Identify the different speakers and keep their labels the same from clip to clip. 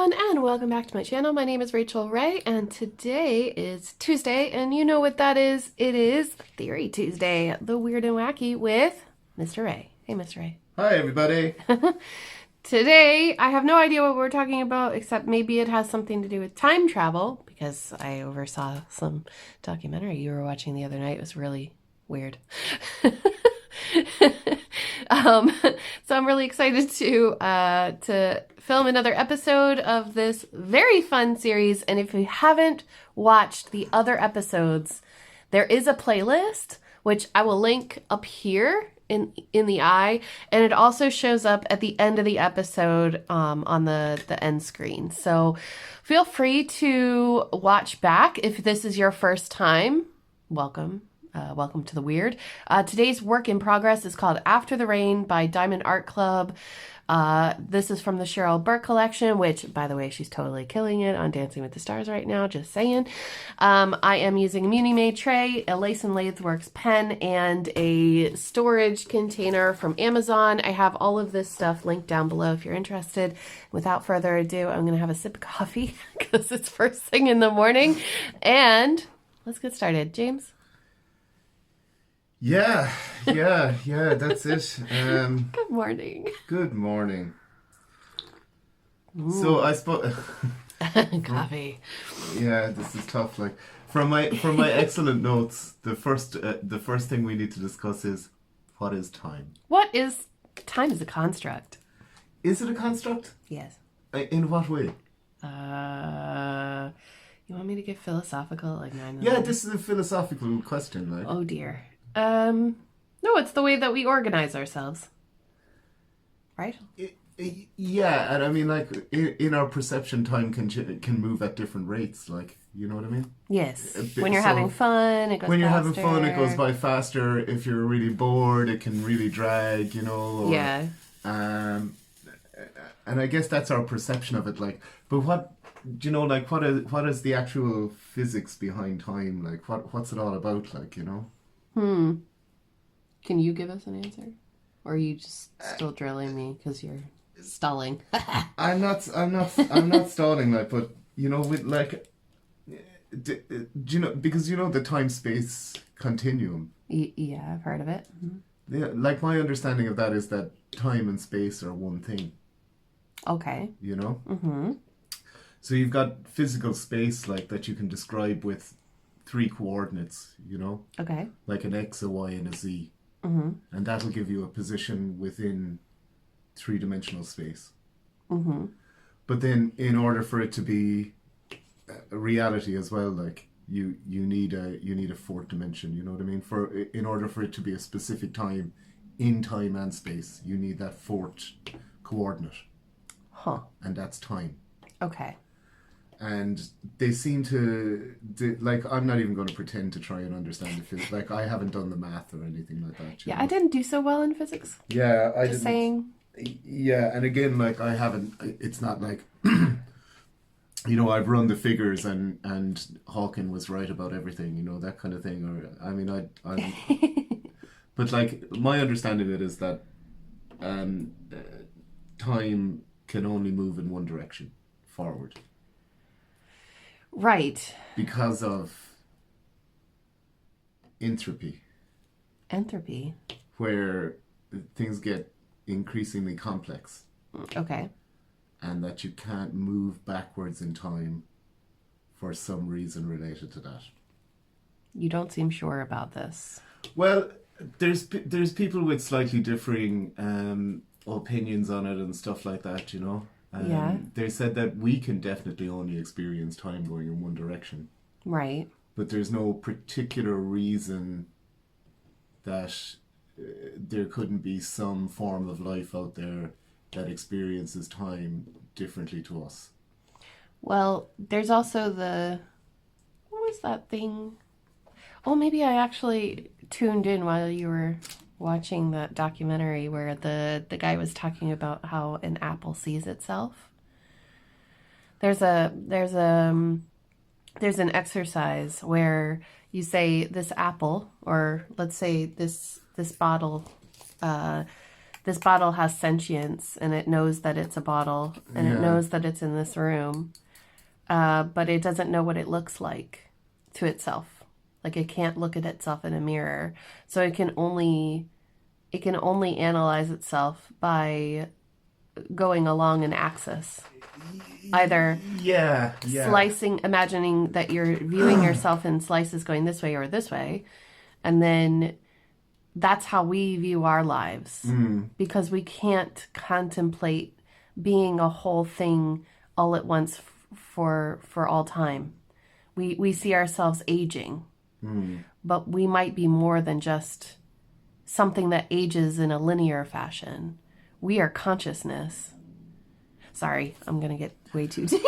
Speaker 1: everyone, and welcome back to my channel. My name is Rachel Ray, and today is Tuesday, and you know what that is. It is Theory Tuesday, the weird and wacky with Mr. Ray. Hey, Mr. Ray.
Speaker 2: Hi, everybody.
Speaker 1: Today, I have no idea what we're talking about, except maybe it has something to do with time travel, because I oversaw some documentary you were watching the other night. It was really weird. So I'm really excited to film another episode of this very fun series. And if you haven't watched the other episodes, there is a playlist, which I will link up here in the eye. And it also shows up at the end of the episode on the end screen. So feel free to watch back if this is your first time. Welcome. Welcome to the weird. Today's work in progress is called After the Rain by Diamond Art Club. This is from the Cheryl Burke collection, which, by the way, she's totally killing it on Dancing with the Stars right now, just saying. I am using a Muni-Made tray, a Lace and Lathworks pen, and a storage container from Amazon. I have all of this stuff linked down below if you're interested. Without further ado, I'm going to have a sip of coffee because it's first thing in the morning. And let's get started. James?
Speaker 2: Yeah, that's it.
Speaker 1: Good morning.
Speaker 2: Good morning. Ooh. So I suppose
Speaker 1: coffee.
Speaker 2: Yeah, this is tough. Like from my excellent notes, the first thing we need to discuss is what is time?
Speaker 1: What is time? Is a construct.
Speaker 2: Is it a construct?
Speaker 1: Yes.
Speaker 2: In what way?
Speaker 1: You want me to get philosophical like 9/11?
Speaker 2: Yeah, this is a philosophical question. Like.
Speaker 1: Oh dear. No, it's the way that we organize ourselves. Right?
Speaker 2: Yeah, and I mean, like, in our perception, time can move at different rates, like, you know what I mean?
Speaker 1: Yes. When you're having fun, it goes faster. When you're having fun,
Speaker 2: it goes by faster. If you're really bored, it can really drag, you know? Or,
Speaker 1: yeah.
Speaker 2: And I guess that's our perception of it, like, but what, you know, like, what is the actual physics behind time? Like, what's it all about, like, you know?
Speaker 1: Can you give us an answer? Or are you just still drilling me because you're stalling?
Speaker 2: I'm not stalling, like, but, you know, with, like, do you know, because, you know, the time-space continuum.
Speaker 1: Yeah, I've heard of it. Mm-hmm.
Speaker 2: Yeah, like, my understanding of that is that time and space are one thing.
Speaker 1: Okay.
Speaker 2: You know?
Speaker 1: Mm-hmm.
Speaker 2: So you've got physical space, like, that you can describe with 3 coordinates, you know?
Speaker 1: Okay.
Speaker 2: Like an X, a Y, and a Z.
Speaker 1: Mm-hmm.
Speaker 2: And that'll give you a position within 3-dimensional space.
Speaker 1: Mm-hmm.
Speaker 2: But then in order for it to be a reality as well, like you need a 4th dimension, you know what I mean? In order for it to be a specific time in time and space, you need that 4th coordinate.
Speaker 1: Huh.
Speaker 2: And that's time.
Speaker 1: Okay.
Speaker 2: And they seem to, like, I'm not even going to pretend to try and understand the physics. Like, I haven't done the math or anything like that.
Speaker 1: Yeah, know? I didn't do so well in physics.
Speaker 2: Yeah, I
Speaker 1: Just saying.
Speaker 2: Yeah, and again, like, I haven't, it's not like, you know, I've run the figures and Hawking was right about everything, you know, that kind of thing. Or, I mean, I'm but, like, my understanding of it is that time can only move in one direction, forward.
Speaker 1: Right.
Speaker 2: Because of entropy.
Speaker 1: Entropy?
Speaker 2: Where things get increasingly complex.
Speaker 1: Okay.
Speaker 2: And that you can't move backwards in time for some reason related to that.
Speaker 1: You don't seem sure about this.
Speaker 2: Well, there's people with slightly differing opinions on it and stuff like that, you know?
Speaker 1: Yeah.
Speaker 2: They said that we can definitely only experience time going in one direction.
Speaker 1: Right.
Speaker 2: But there's no particular reason that there couldn't be some form of life out there that experiences time differently to us.
Speaker 1: Well, there's also what was that thing? Oh, maybe I actually tuned in while you were watching that documentary where the guy was talking about how an apple sees itself. There's an exercise where you say this apple, or let's say this bottle this bottle has sentience and it knows that it's a bottle and it knows that it's in this room, but it doesn't know what it looks like to itself. Like it can't look at itself in a mirror, so it can only analyze itself by going along an axis, either slicing, imagining that you're viewing yourself in slices going this way or this way, and then that's how we view our lives, because we can't contemplate being a whole thing all at once for all time. We see ourselves aging, but we might be more than just something that ages in a linear fashion. We are consciousness. Sorry, I'm going to get way too deep.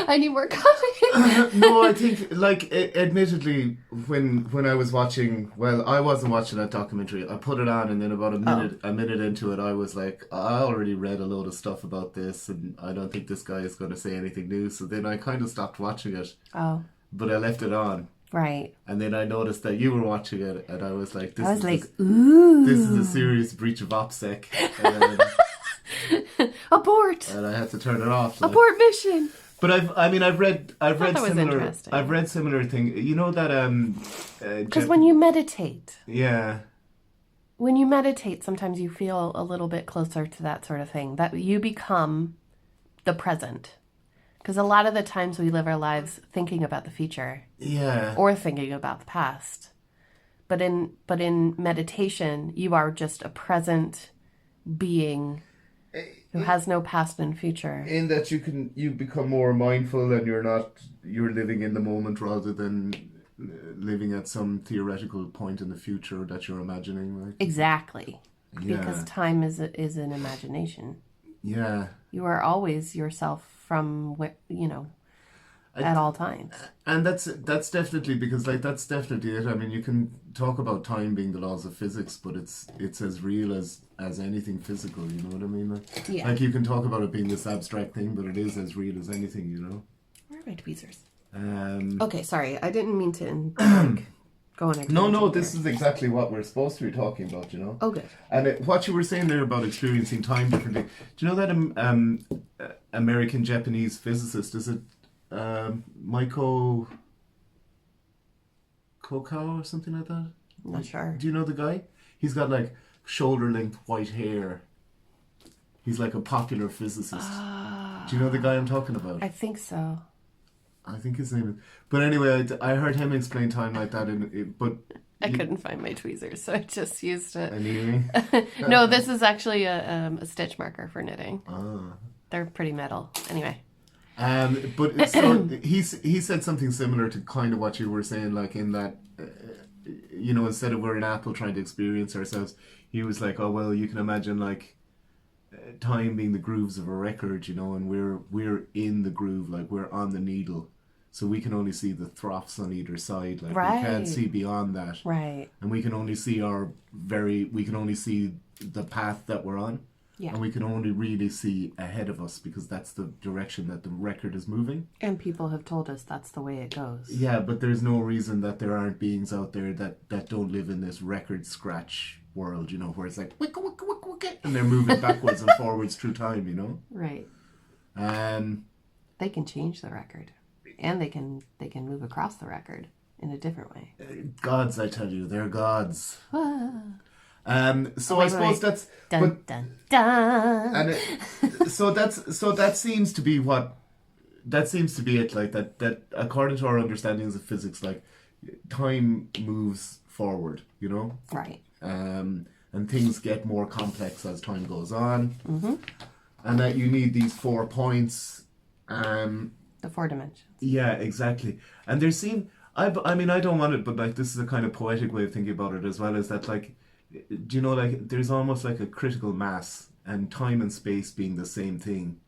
Speaker 1: I need more coffee.
Speaker 2: No, I think, like, admittedly, when I was watching, well, I wasn't watching that documentary. I put it on, and then about a minute into it, I was like, I already read a load of stuff about this, and I don't think this guy is going to say anything new. So then I kind of stopped watching it.
Speaker 1: Oh.
Speaker 2: But I left it on.
Speaker 1: Right.
Speaker 2: And then I noticed that you were watching it, and I was like,
Speaker 1: ooh.
Speaker 2: This is a serious breach of OPSEC.
Speaker 1: Abort.
Speaker 2: And I had to turn it off. Like.
Speaker 1: Abort mission.
Speaker 2: But I've read similar thing. You know that
Speaker 1: because when you meditate.
Speaker 2: Yeah.
Speaker 1: When you meditate, sometimes you feel a little bit closer to that sort of thing. That you become the present. Because a lot of the times we live our lives thinking about the future.
Speaker 2: Yeah.
Speaker 1: Or thinking about the past. But in meditation, you are just a present being who has no past and future.
Speaker 2: In that you become more mindful, and you're living in the moment rather than living at some theoretical point in the future that you're imagining, right?
Speaker 1: Exactly.
Speaker 2: Yeah.
Speaker 1: Because time is an imagination.
Speaker 2: Yeah.
Speaker 1: You are always yourself from at all times.
Speaker 2: And that's definitely, because like that's definitely it. I mean, you can talk about time being the laws of physics, but it's as real as anything physical, you know what I mean? Like you can talk about it being this abstract thing, but it is as real as anything, you know?
Speaker 1: Where are my tweezers?
Speaker 2: Okay,
Speaker 1: sorry. I didn't mean to go on a
Speaker 2: No, this is exactly what we're supposed to be talking about, you know?
Speaker 1: Oh, good.
Speaker 2: And what you were saying there about experiencing time differently, do you know that American-Japanese physicist, is it Michael Kokao or something like that?
Speaker 1: I'm not sure.
Speaker 2: Do you know the guy? He's got like shoulder-length white hair. He's like a popular physicist. Do you know the guy I'm talking about?
Speaker 1: I think so.
Speaker 2: I think his name is... But anyway, I heard him explain time like that.
Speaker 1: I couldn't find my tweezers, so I just used it.
Speaker 2: Anyway?
Speaker 1: No, this is actually a stitch marker for knitting.
Speaker 2: Ah.
Speaker 1: They're pretty metal. Anyway.
Speaker 2: But so he said something similar to kind of what you were saying, like in that, instead of we're an apple trying to experience ourselves, he was like, oh, well, you can imagine like time being the grooves of a record, and we're in the groove, like we're on the needle. So we can only see the troughs on either side, like we can't see beyond that.
Speaker 1: Right.
Speaker 2: And we can only see the path that we're on.
Speaker 1: Yeah.
Speaker 2: And we can only really see ahead of us because that's the direction that the record is moving.
Speaker 1: And people have told us that's the way it goes.
Speaker 2: Yeah, but there's no reason that there aren't beings out there that don't live in this record scratch world, where it's like, wick, wick, wick, wick, and they're moving backwards and forwards through time,
Speaker 1: Right.
Speaker 2: They
Speaker 1: can change the record. And they can move across the record in a different way.
Speaker 2: Gods, I tell you, they're gods.
Speaker 1: I suppose
Speaker 2: that's
Speaker 1: dun, dun, dun.
Speaker 2: And so that seems to be it, like that according to our understandings of physics, like time moves forward,
Speaker 1: Right.
Speaker 2: And things get more complex as time goes on.
Speaker 1: Mm-hmm.
Speaker 2: And that you need these 4 points.
Speaker 1: The 4 dimensions.
Speaker 2: Yeah, exactly. And there seem, I don't want it, but like this is a kind of poetic way of thinking about it as well, is that like, do you know, like there's almost like a critical mass, and time and space being the same thing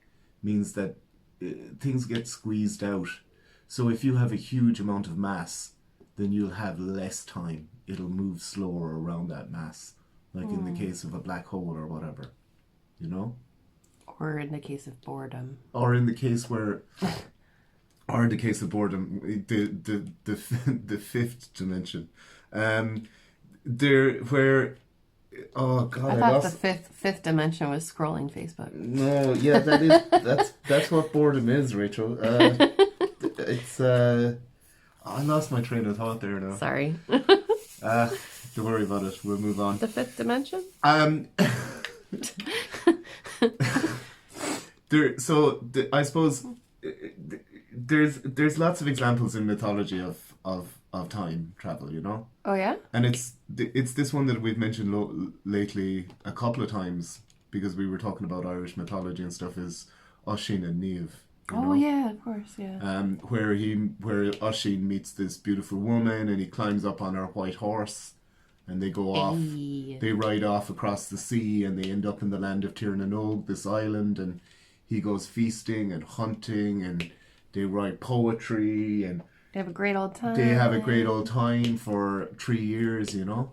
Speaker 2: means that things get squeezed out. So if you have a huge amount of mass, then you'll have less time. It'll move slower around that mass, like in the case of a black hole or whatever,
Speaker 1: Or in the case of boredom.
Speaker 2: Or in the case of boredom, the fifth dimension, where Oh God,
Speaker 1: I
Speaker 2: I
Speaker 1: thought
Speaker 2: lost.
Speaker 1: the fifth dimension was scrolling Facebook.
Speaker 2: No, yeah, that's what boredom is, Rachel. It's I lost my train of thought there now.
Speaker 1: Sorry.
Speaker 2: Uh, don't worry about it. We'll move on.
Speaker 1: The fifth dimension?
Speaker 2: I suppose there's lots of examples in mythology of time travel, you know,
Speaker 1: Oh yeah?
Speaker 2: and it's this one that we've mentioned lately a couple of times because we were talking about Irish mythology and stuff. Is Oisin and Niamh.
Speaker 1: Oh yeah, of course, yeah.
Speaker 2: Where Oisin meets this beautiful woman and he climbs up on her white horse and they go off.
Speaker 1: Ayy.
Speaker 2: They ride off across the sea and they end up in the land of Tir na Nog, this island, and he goes feasting and hunting and they write poetry and
Speaker 1: They have a great old time.
Speaker 2: they have a great old time for 3 years, you know.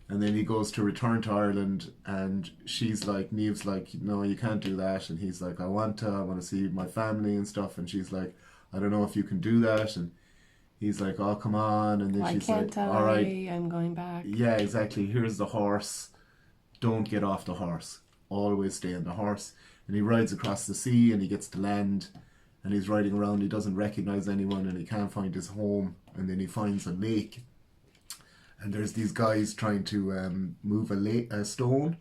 Speaker 2: And then he goes to return to Ireland and she's like, Niamh's like, no, you can't do that. And he's like, I want to see my family and stuff. And she's like, I don't know if you can do that. And he's like, oh, come on. And then
Speaker 1: Why
Speaker 2: she's
Speaker 1: can't
Speaker 2: like,
Speaker 1: I?
Speaker 2: all right.
Speaker 1: I'm going back.
Speaker 2: Yeah, exactly. Here's the horse. Don't get off the horse. Always stay on the horse. And he rides across the sea and he gets to land and he's riding around. He doesn't recognize anyone and he can't find his home. And then he finds a lake. And there's these guys trying to move a stone.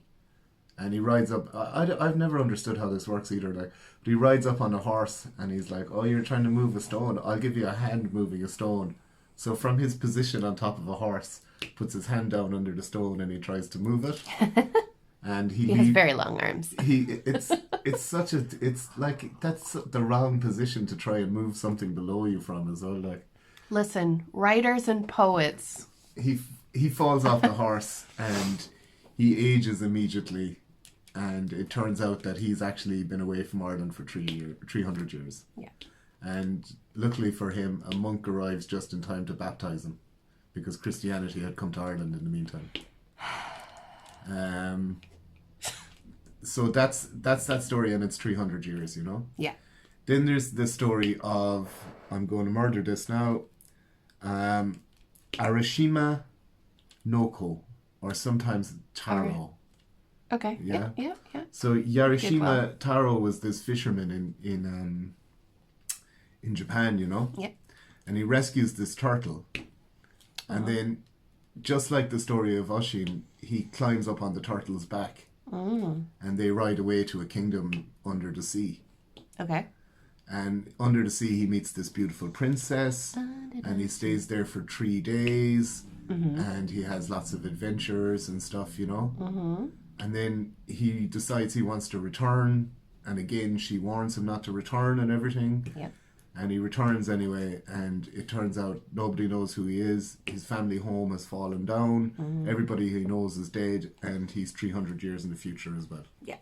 Speaker 2: And he rides up. I've never understood how this works either. Like, but he rides up on a horse and he's like, oh, you're trying to move a stone. I'll give you a hand moving a stone. So from his position on top of a horse, puts his hand down under the stone and he tries to move it. And
Speaker 1: He has very long arms.
Speaker 2: it's like that's the wrong position to try and move something below you from as well. Like
Speaker 1: Listen, writers and poets.
Speaker 2: he falls off the horse and he ages immediately, and it turns out that he's actually been away from Ireland for 300 years.
Speaker 1: Yeah.
Speaker 2: And luckily for him, a monk arrives just in time to baptize him, because Christianity had come to Ireland in the meantime. So that's that story, and it's 300 years, you know.
Speaker 1: Yeah.
Speaker 2: Then there's the story of, I'm going to murder this now, Arashima Noko, or sometimes Taro.
Speaker 1: Okay.
Speaker 2: Yeah.
Speaker 1: Yeah.
Speaker 2: So
Speaker 1: Good
Speaker 2: Yarishima
Speaker 1: one.
Speaker 2: Taro was this fisherman in Japan, you know.
Speaker 1: Yeah.
Speaker 2: And he rescues this turtle, and then, just like the story of Oisin, he climbs up on the turtle's back, and they ride away to a kingdom under the sea.
Speaker 1: Okay.
Speaker 2: And under the sea, he meets this beautiful princess, and he stays there for 3 days, and he has lots of adventures and stuff, you know. And then he decides he wants to return, and again, she warns him not to return and everything.
Speaker 1: Yeah.
Speaker 2: And he returns anyway, and it turns out nobody knows who he is. His family home has fallen down. Everybody he knows is dead, and he's 300 years in the future as well.
Speaker 1: Yeah.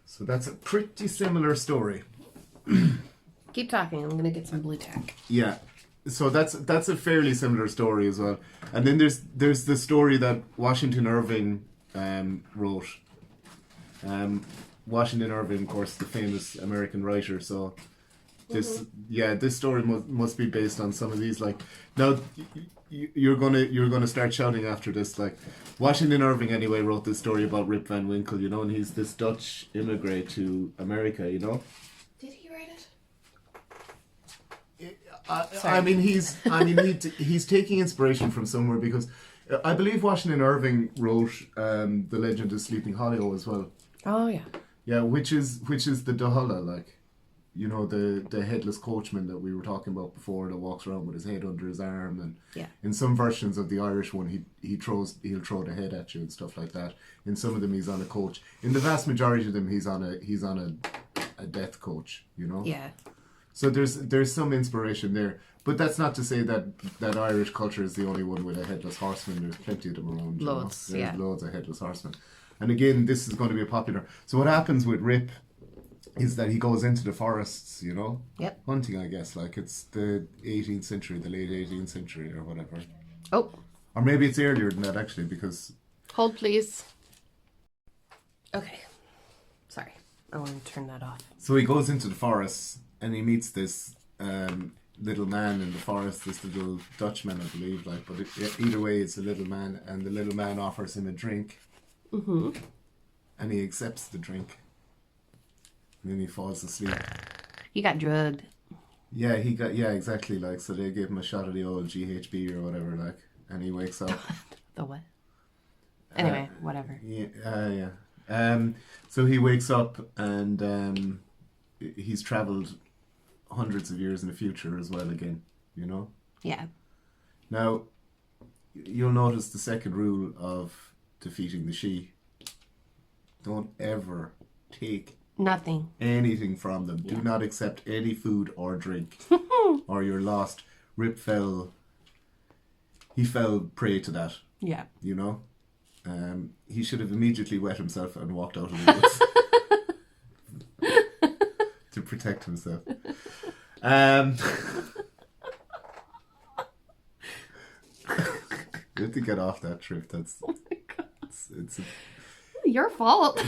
Speaker 2: So that's a pretty similar story.
Speaker 1: Keep talking. I'm gonna get some blue tack.
Speaker 2: Yeah. So that's a fairly similar story as well. And then there's the story that Washington Irving wrote. Washington Irving, of course, the famous American writer. So this story must be based on some of these. Like, now you're gonna start shouting after this. Like, Washington Irving anyway wrote this story about Rip Van Winkle, you know, and he's this Dutch immigrant to America, you know.
Speaker 1: Did he write it?
Speaker 2: I mean, he's taking inspiration from somewhere, because I believe Washington Irving wrote The Legend of Sleeping Hollow as well.
Speaker 1: Oh yeah.
Speaker 2: Yeah, which is the Dahulla, like, you know, the headless coachman that we were talking about before, that walks around with his head under his arm, and in some versions of the Irish one, he'll throw the head at you and stuff like that. In some of them, he's on a coach. In the vast majority of them, he's on a death coach, you know.
Speaker 1: Yeah.
Speaker 2: So there's some inspiration there, but that's not to say that Irish culture is the only one with a headless horseman. There's plenty of them around.
Speaker 1: Loads,
Speaker 2: you know? There's loads of headless horsemen, and again, this is going to be popular. So what happens with Rip is that he goes into the forests, you know, hunting. I guess, like, it's the 18th century, the late 18th century, or whatever.
Speaker 1: Oh.
Speaker 2: Or maybe it's earlier than that, actually, because.
Speaker 1: Hold, please. Okay. Sorry, I want to turn that off.
Speaker 2: So he goes into the forests and he meets this little man in the forest, this little Dutchman, I believe. Like, but either way, it's a little man, and the little man offers him a drink, and he accepts the drink, and then he falls asleep.
Speaker 1: He got drugged.
Speaker 2: Yeah, exactly. Like, so they gave him a shot of the old GHB or whatever, like, and he wakes up.
Speaker 1: The what? Anyway, whatever.
Speaker 2: Yeah. So he wakes up and he's travelled hundreds of years in the future as well again, you know?
Speaker 1: Yeah.
Speaker 2: Now, you'll notice the second rule of defeating the Sidhe. Don't ever take
Speaker 1: nothing,
Speaker 2: anything from them. Yeah. Do not accept any food or drink or you're lost. He fell prey to that. Yeah. You know? He should have immediately wet himself and walked out of the woods to protect himself. We have to get off that trip. That's it's
Speaker 1: your fault.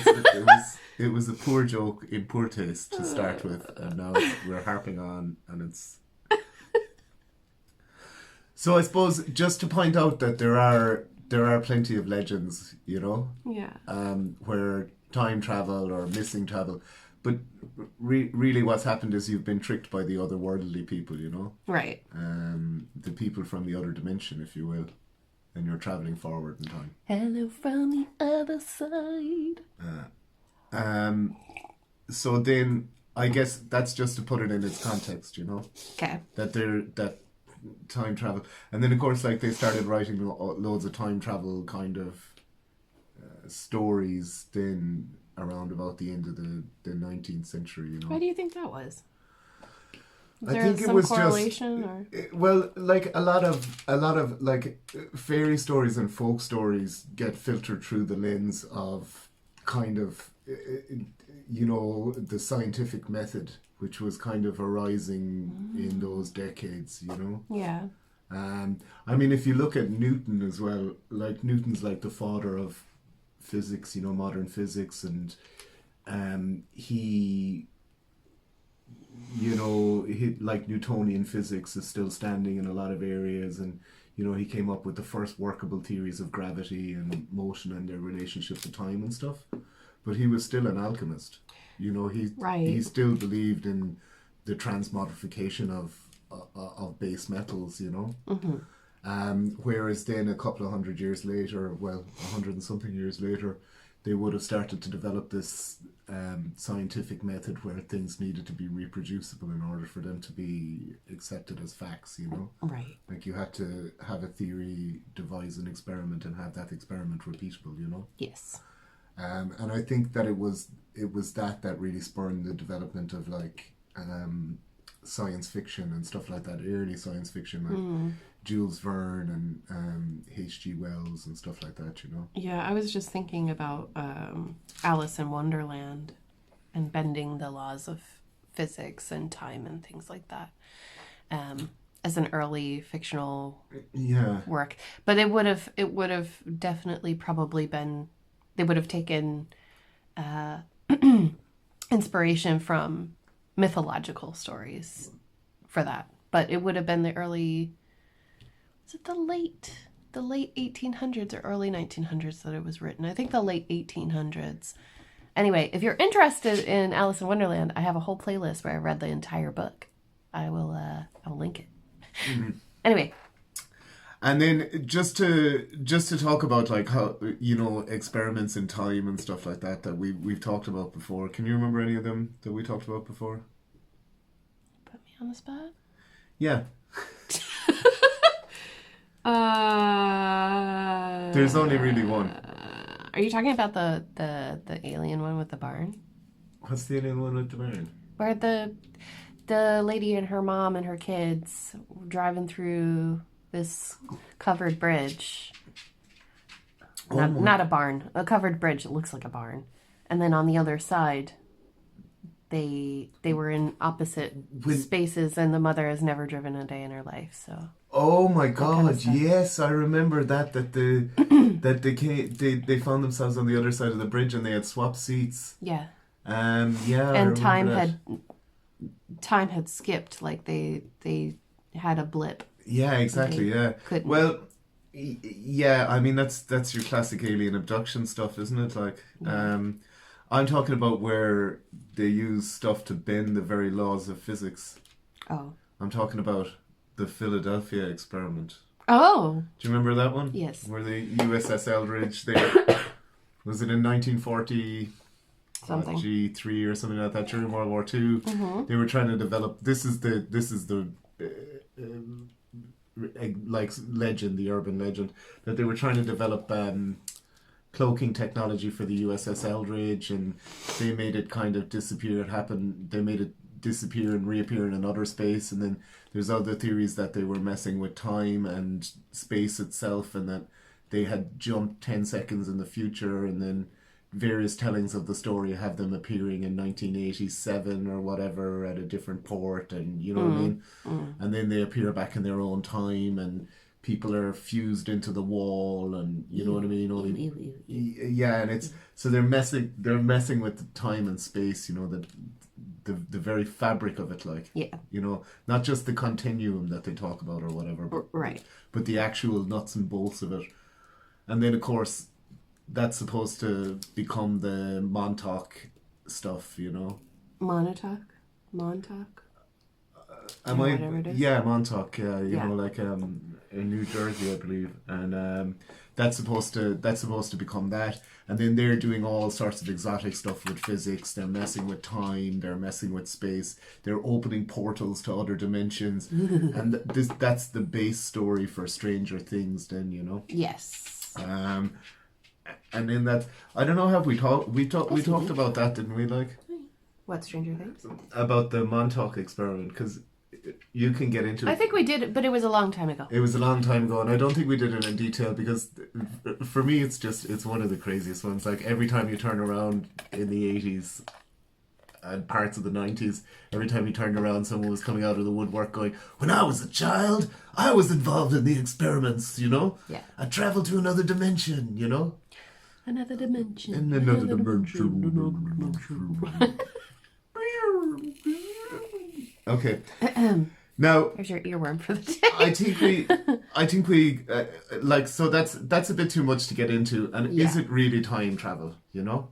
Speaker 2: It was a poor joke in poor taste to start with, and now we're harping on, and it's. So I suppose just to point out that there are plenty of legends, you know, where time travel or missing travel, but really what's happened is you've been tricked by the otherworldly people, you know, right? The people from the other dimension, if you will, and you're traveling forward in time.
Speaker 1: Hello from the other side.
Speaker 2: So then I guess that's just to put it in its context, you know. Okay. That time travel, and then of course like they started writing loads of time travel kind of stories then around about the end of the 19th century, you know.
Speaker 1: Why do you think that was?
Speaker 2: I think it was
Speaker 1: correlation,
Speaker 2: just well, like a lot of like fairy stories and folk stories get filtered through the lens of kind of you know, the scientific method, which was kind of arising in those decades, you know? Yeah. I mean, if you look at Newton as well, like Newton's like the father of physics, you know, modern physics, and he, you know, like Newtonian physics is still standing in a lot of areas, and, you know, he came up with the first workable theories of gravity and motion and their relationship to time and stuff. But he was still an alchemist. You know, he still believed in the transmogrification of base metals, you know. Whereas then a couple of hundred years later, well, 100 and something years later, they would have started to develop this scientific method where things needed to be reproducible in order for them to be accepted as facts, you know. Right. Like you had to have a theory, devise an experiment, and have that experiment repeatable, you know. Yes. And I think that it was that really spurred the development of like science fiction and stuff like that, early science fiction, like Jules Verne and H.G. Wells and stuff like that, you know.
Speaker 1: Yeah, I was just thinking about Alice in Wonderland and bending the laws of physics and time and things like that as an early fictional work. But it would have definitely probably been. They would have taken inspiration from mythological stories for that, but it would have been the early. Was it the late 1800s or early 1900s that it was written? I think the late 1800s. Anyway, if you're interested in Alice in Wonderland, I have a whole playlist where I read the entire book. I'll link it. Mm-hmm. Anyway.
Speaker 2: And then just to talk about like how, you know, experiments in time and stuff like that we've talked about before. Can you remember any of them that we talked about before?
Speaker 1: Put me on the spot?
Speaker 2: Yeah. There's only really one.
Speaker 1: Are you talking about the alien one with the barn?
Speaker 2: What's the alien one with the barn?
Speaker 1: Where the lady and her mom and her kids were driving through this covered bridge. Not a barn. A covered bridge. It looks like a barn. And then on the other side, they were in opposite spaces, and the mother has never driven a day in her life. So.
Speaker 2: Oh my God! Yes, I remember that they found themselves on the other side of the bridge, and they had swapped seats. Yeah. Yeah.
Speaker 1: And time had skipped. Like they had a blip.
Speaker 2: Yeah, exactly. Yeah.
Speaker 1: Couldn't.
Speaker 2: Well, yeah. I mean, that's your classic alien abduction stuff, isn't it? Like, I'm talking about where they use stuff to bend the very laws of physics.
Speaker 1: Oh.
Speaker 2: I'm talking about the Philadelphia experiment.
Speaker 1: Oh.
Speaker 2: Do you remember that one?
Speaker 1: Yes.
Speaker 2: Where the USS Eldridge, was it in 1940?
Speaker 1: Something.
Speaker 2: G3 or something like that during World War II. They were trying to develop. This is the like legend, the urban legend, that they were trying to develop cloaking technology for the USS Eldridge, and they made it kind of disappear. They made it disappear and reappear in another space, and then there's other theories that they were messing with time and space itself, and that they had jumped 10 seconds in the future, and then various tellings of the story have them appearing in 1987 or whatever at a different port, and you know what I mean? And then they appear back in their own time, and people are fused into the wall, and you know what I mean? Yeah, and it's so they're messing with the time and space, you know, the very fabric of it, like, you know, not just the continuum that they talk about or whatever, but the actual nuts and bolts of it. And then of course that's supposed to become the Montauk stuff, you know. Montauk.
Speaker 1: Whatever it is.
Speaker 2: Yeah, Montauk. You know, like in New Jersey, I believe, and that's supposed to become that. And then they're doing all sorts of exotic stuff with physics. They're messing with time. They're messing with space. They're opening portals to other dimensions. And that's the base story for Stranger Things. Then, you know.
Speaker 1: Yes.
Speaker 2: And then that, I don't know, have we talked about that, didn't we? Like,
Speaker 1: what, Stranger Things?
Speaker 2: About the Montauk experiment, because you can get into it.
Speaker 1: I think we did, but it was a long time ago.
Speaker 2: It was a long time ago, and I don't think we did it in detail, because for me it's one of the craziest ones. Like, every time you turn around in the 80s and parts of the 90s, every time you turned around, someone was coming out of the woodwork going, "When I was a child, I was involved in the experiments, you know?
Speaker 1: Yeah.
Speaker 2: I traveled to another dimension, you know?
Speaker 1: Another dimension.
Speaker 2: And another dimension. Okay. Now,
Speaker 1: there's your earworm for the day.
Speaker 2: I think we like, so that's a bit too much to get into. And is it really time travel, you know?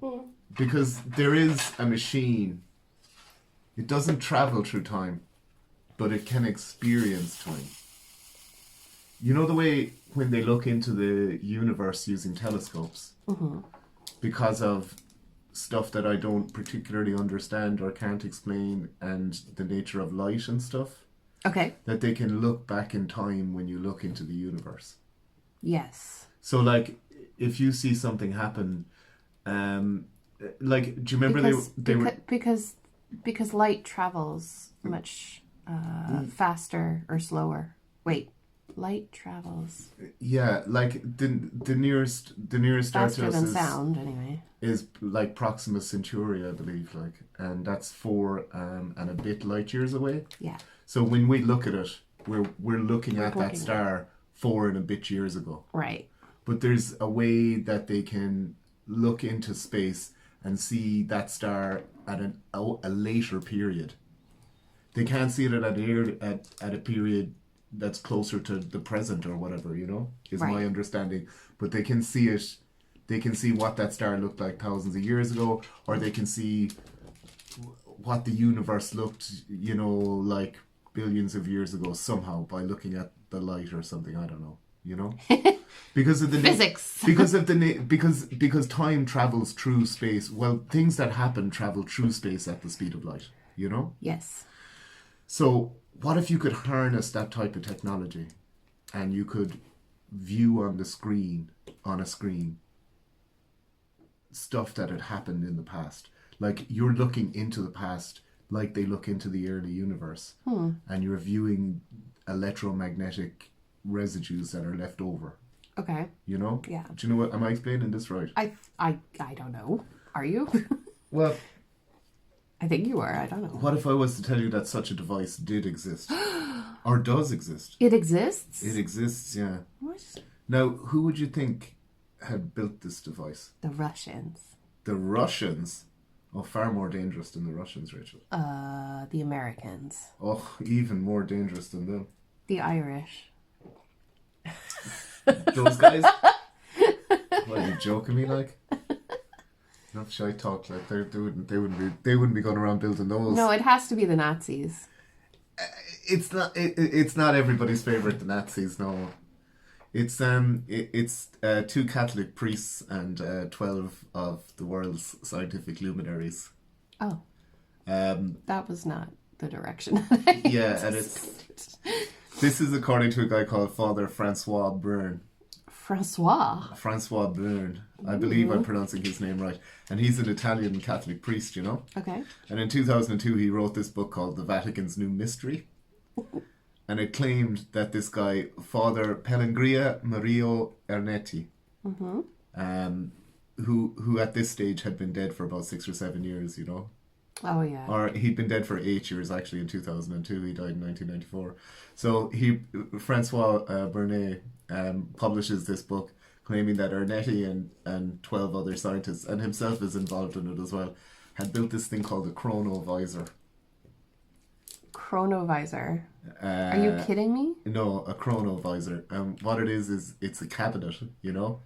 Speaker 2: Because there is a machine. It doesn't travel through time, but it can experience time. You know the way when they look into the universe using telescopes, because of stuff that I don't particularly understand or can't explain, and the nature of light and stuff,
Speaker 1: okay,
Speaker 2: that they can look back in time when you look into the universe.
Speaker 1: Yes.
Speaker 2: So, like, if you see something happen, like, do you remember
Speaker 1: because light travels much faster or slower. Wait, light travels.
Speaker 2: Yeah, like the nearest star
Speaker 1: faster
Speaker 2: to us
Speaker 1: than sound, anyway.
Speaker 2: Is like Proxima Centauri, I believe, like, and that's 4 and a bit light years away.
Speaker 1: Yeah.
Speaker 2: So when we look at it, we're looking at that star 4 and a bit years ago.
Speaker 1: Right.
Speaker 2: But there's a way that they can look into space and see that star at a later period. They can't see it at a period that's closer to the present or whatever, you know, is my understanding. But they can see it. They can see what that star looked like thousands of years ago, or they can see what the universe looked, you know, like billions of years ago somehow by looking at the light or something. I don't know, you know, because of the
Speaker 1: physics.
Speaker 2: Because time travels through space. Well, things that happen travel through space at the speed of light, you know.
Speaker 1: Yes.
Speaker 2: So what if you could harness that type of technology, and you could view on a screen stuff that had happened in the past? Like, you're looking into the past like they look into the early universe, and you're viewing electromagnetic residues that are left over.
Speaker 1: Okay.
Speaker 2: You know?
Speaker 1: Yeah.
Speaker 2: Do you know what? Am I explaining this right?
Speaker 1: I don't know. Are you?
Speaker 2: Well,
Speaker 1: I think you are. I don't know.
Speaker 2: What if I was to tell you that such a device did exist? Or does exist?
Speaker 1: It exists?
Speaker 2: It exists, yeah.
Speaker 1: What?
Speaker 2: Now, who would you think had built this device?
Speaker 1: The Russians.
Speaker 2: The Russians? Oh, far more dangerous than the Russians, Rachel.
Speaker 1: The Americans.
Speaker 2: Oh, even more dangerous than them.
Speaker 1: The Irish.
Speaker 2: Those guys? What, are you joking me like? Enough shy talk, like they wouldn't be going around building those.
Speaker 1: No, it has to be the Nazis.
Speaker 2: It's not everybody's favorite, the Nazis. No, it's two Catholic priests and 12 of the world's scientific luminaries.
Speaker 1: Oh, that was not the direction.
Speaker 2: Yeah, and this is according to a guy called Father Francois Byrne. Francois Byrne. I believe I'm pronouncing his name right. And he's an Italian Catholic priest, you know?
Speaker 1: Okay.
Speaker 2: And in 2002, he wrote this book called The Vatican's New Mystery. And it claimed that this guy, Father Pellegria Mario Ernetti, who at this stage had been dead for about 6 or 7 years, you know?
Speaker 1: Oh, yeah.
Speaker 2: Or he'd been dead for 8 years, actually, in 2002. He died in 1994. So Francois Byrne publishes this book claiming that Ernetti and 12 other scientists, and himself is involved in it as well, had built this thing called a chronovisor.
Speaker 1: Chronovisor? Are you kidding me?
Speaker 2: No, a chronovisor. What it is it's a cabinet, you know,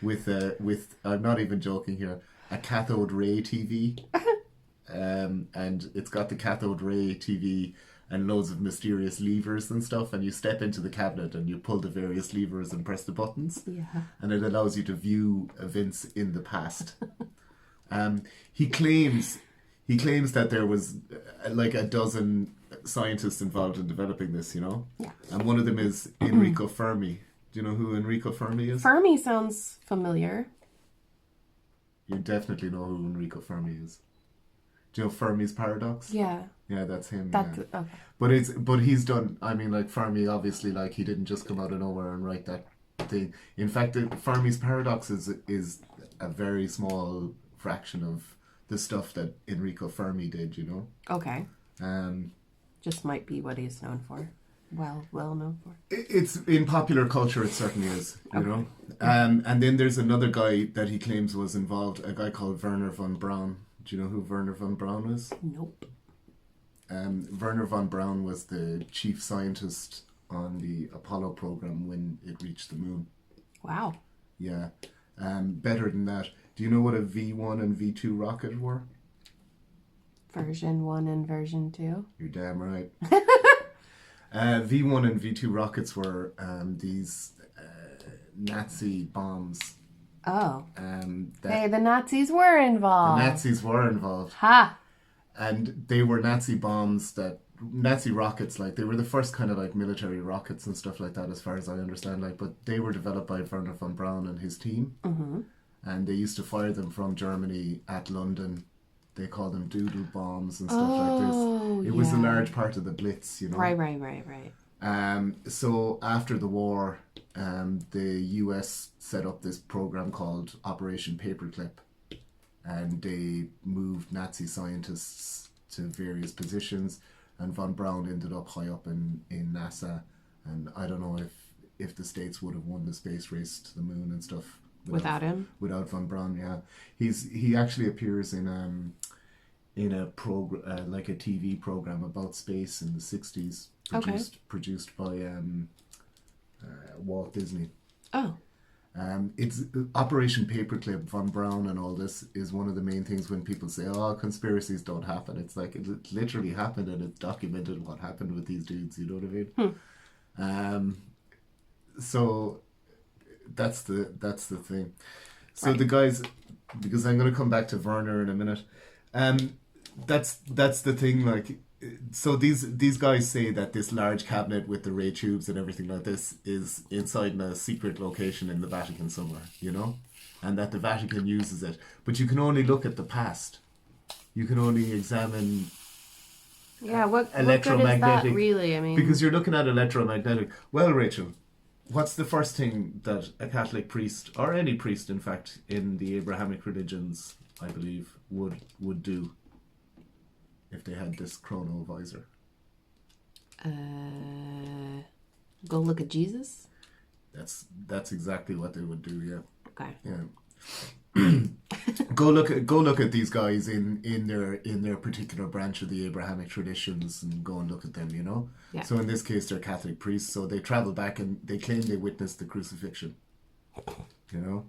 Speaker 2: with I'm not even joking here, a cathode ray TV. And it's got the cathode ray TV and loads of mysterious levers and stuff, and you step into the cabinet and you pull the various levers and press the buttons, and it allows you to view events in the past. He claims that there was like a dozen scientists involved in developing this, you know, and one of them is Enrico Fermi. Do you know who Enrico Fermi is?
Speaker 1: Fermi sounds familiar.
Speaker 2: You definitely know who Enrico Fermi is. Do you know Fermi's paradox?
Speaker 1: Yeah.
Speaker 2: Yeah, that's him.
Speaker 1: That's
Speaker 2: yeah.
Speaker 1: okay.
Speaker 2: But he's done. I mean, like Fermi, obviously, like he didn't just come out of nowhere and write that thing. In fact, Fermi's paradox is a very small fraction of the stuff that Enrico Fermi did. You know.
Speaker 1: Okay.
Speaker 2: Um,
Speaker 1: just might be what he's known for. Well known for.
Speaker 2: It's in popular culture. It certainly is. You know. And then there's another guy that he claims was involved. A guy called Werner von Braun. Do you know who Werner von Braun is?
Speaker 1: Nope.
Speaker 2: Werner von Braun was the chief scientist on the Apollo program when it reached the moon.
Speaker 1: Wow.
Speaker 2: Yeah. Better than that, do you know what a V1 and V2 rocket were?
Speaker 1: Version 1 and version 2.
Speaker 2: You're damn right. V1 and V2 rockets were these Nazi bombs.
Speaker 1: Oh. The Nazis were involved.
Speaker 2: The Nazis were involved.
Speaker 1: Ha!
Speaker 2: And they were Nazi bombs Nazi rockets, like, they were the first kind of, like, military rockets and stuff like that, as far as I understand, like, but they were developed by Werner von Braun and his team. Mm-hmm. And they used to fire them from Germany at London. They called them doodle bombs and stuff like this. It was a large part of the Blitz, you know.
Speaker 1: Right.
Speaker 2: So after the war, the US set up this program called Operation Paperclip, and they moved Nazi scientists to various positions, and von Braun ended up high up in NASA, and I don't know if the States would have won the space race to the moon and stuff
Speaker 1: without him.
Speaker 2: Without von Braun, yeah. He actually appears in a program, like a TV program about space in the 60s, produced by Walt Disney.
Speaker 1: Oh.
Speaker 2: It's Operation Paperclip, von Braun and all this is one of the main things when people say, oh, conspiracies don't happen. It's like, it literally happened, and it's documented what happened with these dudes, you know what I mean? So that's the thing. So the guys, because I'm going to come back to Werner in a minute, that's the thing, like, so these guys say that this large cabinet with the ray tubes and everything like this is inside in a secret location in the Vatican somewhere, you know, and that the Vatican uses it. But you can only look at the past. You can only examine.
Speaker 1: Yeah, what good is that really? I mean,
Speaker 2: because you're looking at electromagnetic. Well, Rachel, what's the first thing that a Catholic priest, or any priest, in fact, in the Abrahamic religions, I believe, would do if they had this chronovisor?
Speaker 1: Go look at Jesus?
Speaker 2: That's exactly what they would do, yeah.
Speaker 1: Okay.
Speaker 2: Yeah. Go look at these guys in their particular branch of the Abrahamic traditions and go and look at them, you know.
Speaker 1: Yeah.
Speaker 2: So in this case, they're Catholic priests. So they travel back and they claim they witnessed the crucifixion. You know,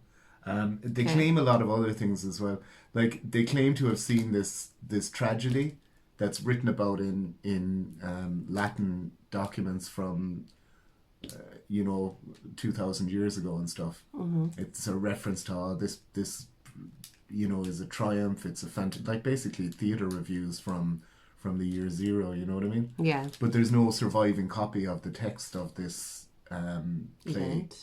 Speaker 2: they claim a lot of other things as well. Like they claim to have seen this tragedy that's written about in Latin documents from 2,000 years ago and stuff. It's a reference to this is a triumph. It's a like basically theater reviews from the year zero. You know what I mean?
Speaker 1: Yeah.
Speaker 2: But there's no surviving copy of the text of this play.
Speaker 1: Event.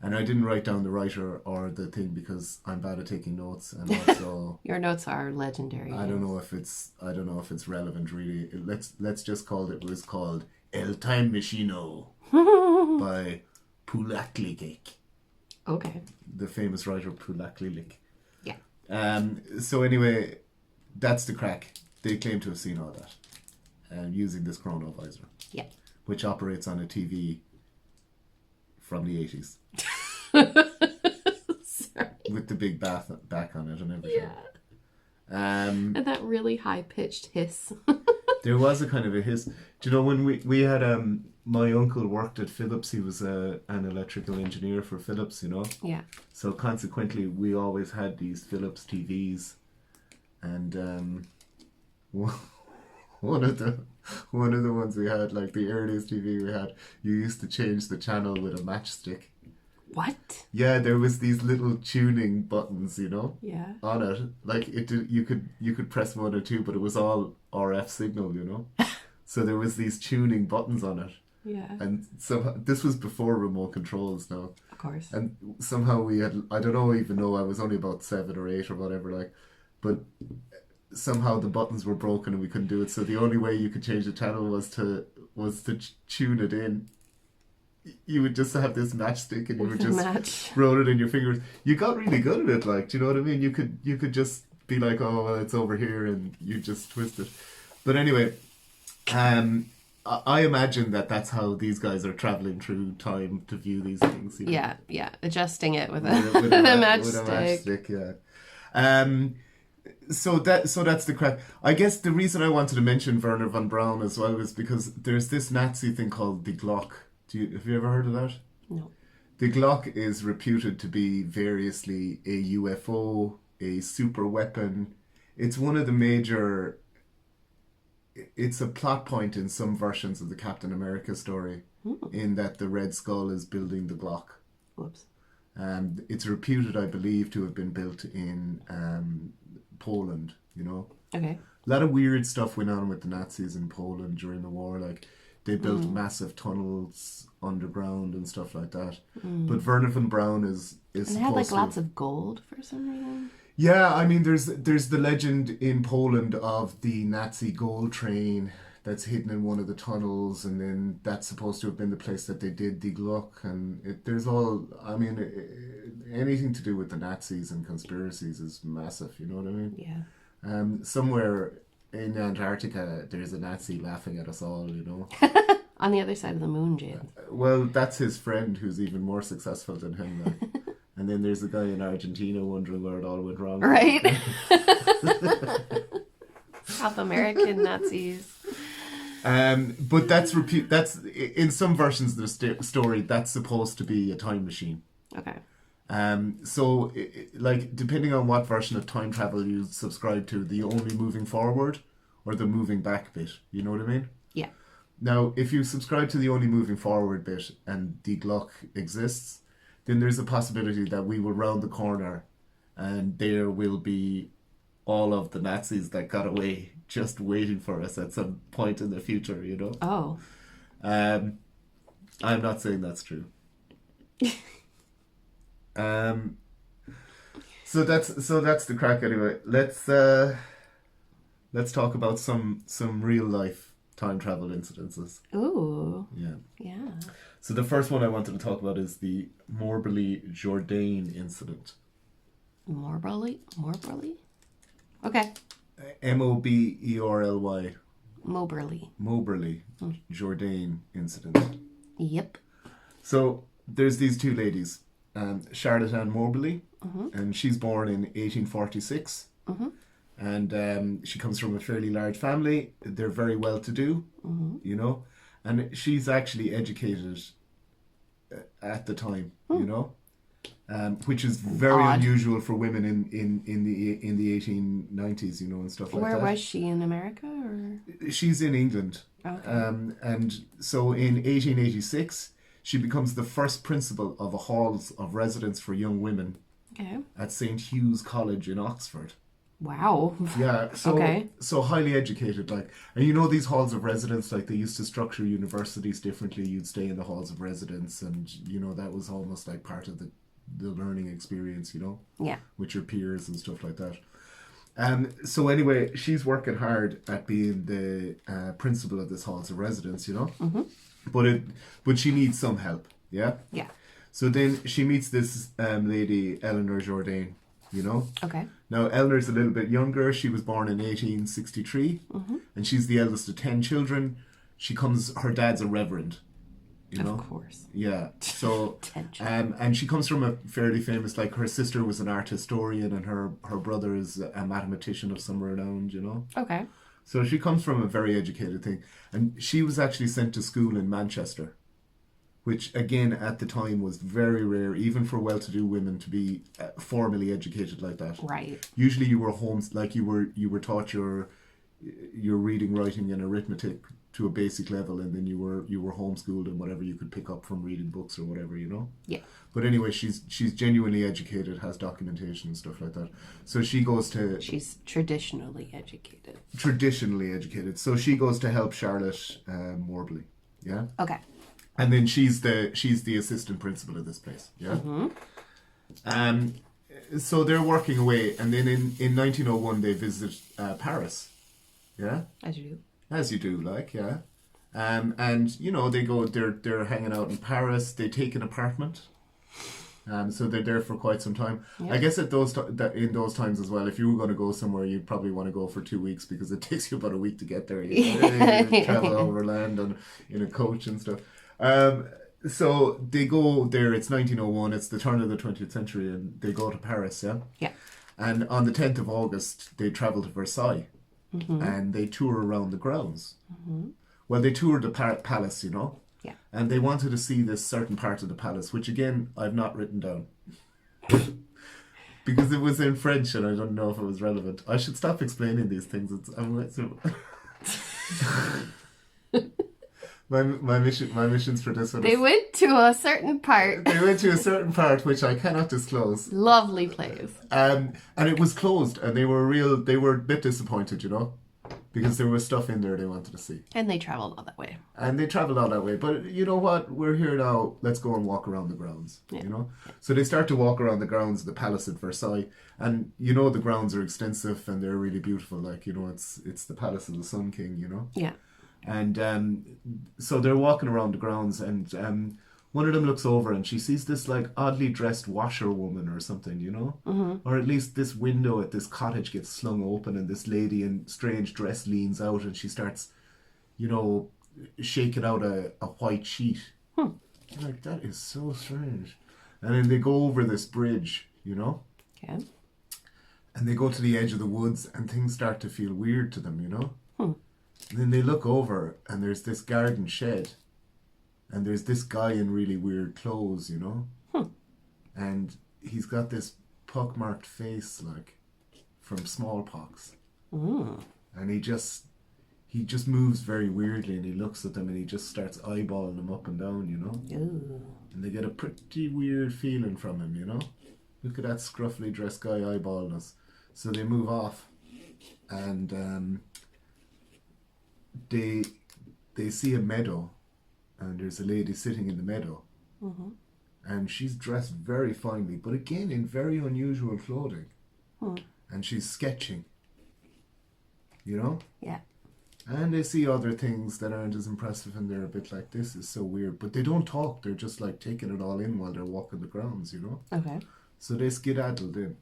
Speaker 2: And I didn't write down the writer or the thing because I'm bad at taking notes, and also
Speaker 1: Your notes are legendary.
Speaker 2: I don't know if it's relevant really. Let's just call it was called El Time Machino by Paperclip,
Speaker 1: Okay.
Speaker 2: the famous writer Paperclip.
Speaker 1: Yeah.
Speaker 2: So anyway, that's the crack. They claim to have seen all that, using this chronovisor.
Speaker 1: Yeah.
Speaker 2: Which operates on a TV from the 80s.
Speaker 1: Sorry.
Speaker 2: With the big back on it and everything.
Speaker 1: Yeah. And that really high pitched hiss.
Speaker 2: There was a kind of a hiss. Do you know when we had my uncle worked at Philips? He was an electrical engineer for Philips, you know.
Speaker 1: Yeah.
Speaker 2: So consequently, we always had these Philips TVs, and one of the ones we had, like the earliest TV we had, you used to change the channel with a matchstick.
Speaker 1: What?
Speaker 2: Yeah, there was these little tuning buttons, you know.
Speaker 1: Yeah.
Speaker 2: On it, like you could press 1 or 2, but it was all RF signal, you know. So there was these tuning buttons on it.
Speaker 1: Yeah.
Speaker 2: And somehow this was before remote controls now.
Speaker 1: Of course.
Speaker 2: And somehow we had, I don't even know, I was only about 7 or 8 or whatever, like, but somehow the buttons were broken and we couldn't do it. So the only way you could change the channel was to tune it in. You would just have this matchstick and you would just roll it in your fingers. You got really good at it, like, do you know what I mean? You could just be like, oh, well, it's over here, and you just twist it. But anyway, I imagine that's how these guys are traveling through time to view these things. You know?
Speaker 1: Yeah, adjusting it with a
Speaker 2: matchstick. Yeah. So that's the crack. I guess the reason I wanted to mention Werner von Braun as well is because there's this Nazi thing called the Glock. Have you ever heard of that?
Speaker 1: No.
Speaker 2: The Glock is reputed to be variously a UFO, a super weapon. It's one of the major... It's a plot point in some versions of the Captain America story, in that the Red Skull is building the Glock.
Speaker 1: Whoops.
Speaker 2: It's reputed, I believe, to have been built in Poland, you know.
Speaker 1: Okay.
Speaker 2: A lot of weird stuff went on with the Nazis in Poland during the war, like they built massive tunnels underground and stuff like that. But Werner von Braun is
Speaker 1: and
Speaker 2: supposed
Speaker 1: they had like
Speaker 2: to...
Speaker 1: lots of gold for some reason.
Speaker 2: Yeah, I mean, there's the legend in Poland of the Nazi gold train that's hidden in one of the tunnels, and then that's supposed to have been the place that they did the Glock. And there's all, I mean, anything to do with the Nazis and conspiracies is massive. You know what I mean?
Speaker 1: Yeah.
Speaker 2: Somewhere in Antarctica, there's a Nazi laughing at us all. You know.
Speaker 1: On the other side of the moon, Jade.
Speaker 2: Well, that's his friend who's even more successful than him. Like. And then there's a guy in Argentina wondering where it all went wrong.
Speaker 1: Right. South American Nazis.
Speaker 2: But that's in some versions of the story, that's supposed to be a time machine.
Speaker 1: Okay.
Speaker 2: So, like, depending on what version of time travel you subscribe to, the only moving forward or the moving back bit, you know what I mean?
Speaker 1: Yeah.
Speaker 2: Now, if you subscribe to the only moving forward bit and the Glock exists, then there's a possibility that we will round the corner and there will be all of the Nazis that got away just waiting for us at some point in the future, you know?
Speaker 1: Oh.
Speaker 2: I'm not saying that's true. So that's the crack anyway. Let's talk about some real life time travel incidences.
Speaker 1: Ooh.
Speaker 2: Yeah.
Speaker 1: Yeah.
Speaker 2: So the first one I wanted to talk about is the Moberly-Jourdain incident.
Speaker 1: Moberly? Okay.
Speaker 2: Moberly. Moberly-Jourdain incident.
Speaker 1: Yep.
Speaker 2: So there's these two ladies, Charlotte Ann Moberly and she's born in 1846. And she comes from a fairly large family. They're very well-to-do, you know, and she's actually educated at the time, you know, which is very unusual for women in the 1890s, you know, and stuff like that.
Speaker 1: Where was she, in America, or?
Speaker 2: She's in England.
Speaker 1: Okay.
Speaker 2: And so in 1886, she becomes the first principal of a halls of residence for young women at St. Hugh's College in Oxford.
Speaker 1: Wow.
Speaker 2: Yeah, so highly educated, like, and you know these halls of residence, like they used to structure universities differently. You'd stay in the halls of residence, and you know that was almost like part of the learning experience, you know, with your peers and stuff like that. So anyway, she's working hard at being the principal of this halls of residence, you know, but she needs some help, yeah. So then she meets this lady, Jourdain. You know?
Speaker 1: Okay.
Speaker 2: Now, Eleanor's a little bit younger. She was born in 1863, and she's the eldest of 10 children. Her dad's a reverend, you know?
Speaker 1: Of course.
Speaker 2: Yeah. So, and she comes from a fairly famous, like, her sister was an art historian, and her brother is a mathematician of some renown, you know?
Speaker 1: Okay.
Speaker 2: So she comes from a very educated thing. And she was actually sent to school in Manchester, which again at the time was very rare, even for well-to-do women, to be formally educated like that.
Speaker 1: Right.
Speaker 2: Usually, you were you were taught your reading, writing, and arithmetic to a basic level, and then you were homeschooled and whatever you could pick up from reading books or whatever, you know.
Speaker 1: Yeah.
Speaker 2: But anyway, she's genuinely educated, has documentation and stuff like that. So she goes to.
Speaker 1: She's traditionally educated.
Speaker 2: So she goes to help Charlotte Moberly. Yeah.
Speaker 1: Okay.
Speaker 2: And then she's the assistant principal of this place, yeah. So they're working away, and then in 1901 they visit Paris, yeah. As you do, like, yeah. And you know they're hanging out in Paris. They take an apartment. So they're there for quite some time. Yeah. I guess in those times as well, if you were going to go somewhere, you'd probably want to go for 2 weeks because it takes you about a week to get there. You know? You travel overland and in a coach and stuff. So they go there, it's 1901, it's the turn of the 20th century, and they go to Paris, yeah?
Speaker 1: Yeah.
Speaker 2: And on the 10th of August, they travel to Versailles, and they tour around the grounds. Well, they toured the palace, you know?
Speaker 1: Yeah.
Speaker 2: And they wanted to see this certain part of the palace, which again, I've not written down. Because it was in French, and I don't know if it was relevant. I should stop explaining these things. My missions for this one.
Speaker 1: They went to a certain part.
Speaker 2: They went to a certain part which I cannot disclose.
Speaker 1: Lovely place.
Speaker 2: And it was closed, and they were a bit disappointed, you know, because there was stuff in there they wanted to see.
Speaker 1: And they traveled all that way.
Speaker 2: But you know what? We're here now. Let's go and walk around the grounds. You know. Yeah. So they start to walk around the grounds of the palace at Versailles, and you know the grounds are extensive and they're really beautiful. Like, you know, it's the palace of the Sun King. You know.
Speaker 1: Yeah.
Speaker 2: And so they're walking around the grounds, and one of them looks over and she sees this like oddly dressed washerwoman or something, you know, or at least this window at this cottage gets slung open, and this lady in strange dress leans out, and she starts, you know, shaking out a white sheet. You're like, that is so strange. And then they go over this bridge, you know.
Speaker 1: Okay.
Speaker 2: And they go to the edge of the woods, and things start to feel weird to them, you know. And then they look over, and there's this garden shed, and there's this guy in really weird clothes, you know, and he's got this pockmarked face, like from smallpox, and he just moves very weirdly, and he looks at them, and he just starts eyeballing them up and down, you know.
Speaker 1: Ooh.
Speaker 2: And they get a pretty weird feeling from him, you know. Look at that scruffily dressed guy eyeballing us. So they move off, and they see a meadow, and there's a lady sitting in the meadow, and she's dressed very finely, but again in very unusual clothing, and she's sketching, you know.
Speaker 1: Yeah.
Speaker 2: And they see other things that aren't as impressive, and they're a bit like, this is so weird, but they don't talk. They're just like taking it all in while they're walking the grounds, you know.
Speaker 1: Okay.
Speaker 2: So they skedaddled in,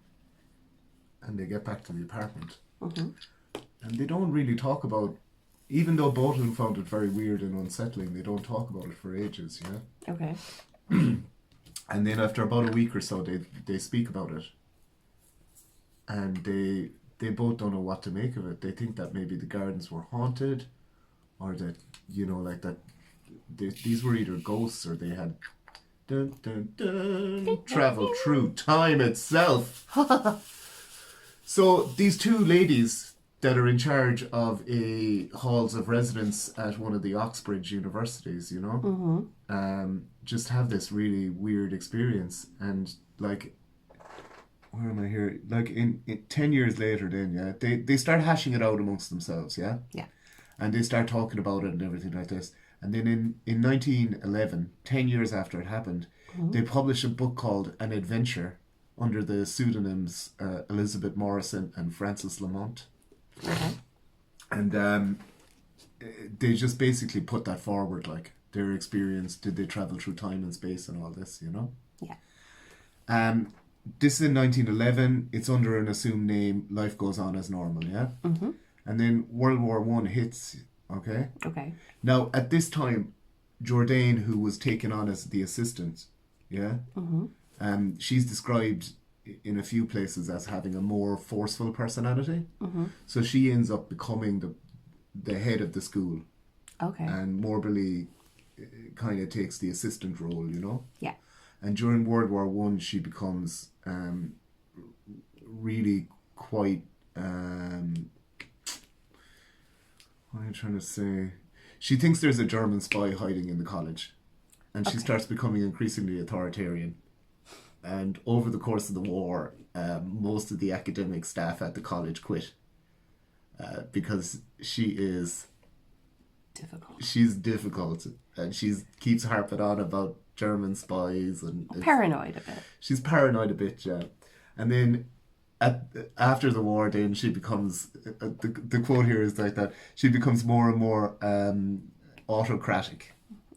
Speaker 2: and they get back to the apartment, and they don't really talk about. Even though both of them found it very weird and unsettling, they don't talk about it for ages, yeah?
Speaker 1: Okay.
Speaker 2: And then after about a week or so, they speak about it. And they both don't know what to make of it. They think that maybe the gardens were haunted, or that, like that these were either ghosts, or they had dun, dun, dun, traveled through time itself. So these two ladies that are in charge of a halls of residence at one of the Oxbridge universities, just have this really weird experience. And like, where am I here? Like in 10 years later then, yeah, they start hashing it out amongst themselves, yeah?
Speaker 1: Yeah.
Speaker 2: And they start talking about it and everything like this. And then in 1911, 10 years after it happened, they published a book called An Adventure under the pseudonyms Elizabeth Morrison and Frances Lamont.
Speaker 1: Okay.
Speaker 2: And they just basically put that forward, like their experience, did they travel through time and space and all this,
Speaker 1: Yeah.
Speaker 2: This is in 1911. It's under an assumed name. Life goes on as normal, yeah?
Speaker 1: Mm-hmm.
Speaker 2: And then World War One hits, okay?
Speaker 1: Okay.
Speaker 2: Now, at this time, Jourdain, who was taken on as the assistant, yeah?
Speaker 1: Mm-hmm.
Speaker 2: She's described in a few places as having a more forceful personality.
Speaker 1: Mm-hmm.
Speaker 2: So she ends up becoming the head of the school.
Speaker 1: Okay.
Speaker 2: And Moberly kind of takes the assistant role,
Speaker 1: Yeah.
Speaker 2: And during World War One, she becomes really quite... what am I trying to say? She thinks there's a German spy hiding in the college. And she starts becoming increasingly authoritarian. And over the course of the war, most of the academic staff at the college quit. Because she is...
Speaker 1: Difficult.
Speaker 2: She's difficult. And she keeps harping on about German spies. And
Speaker 1: Paranoid a bit.
Speaker 2: She's paranoid a bit, yeah. And then after the war, then she becomes... the quote here is like that. She becomes more and more autocratic.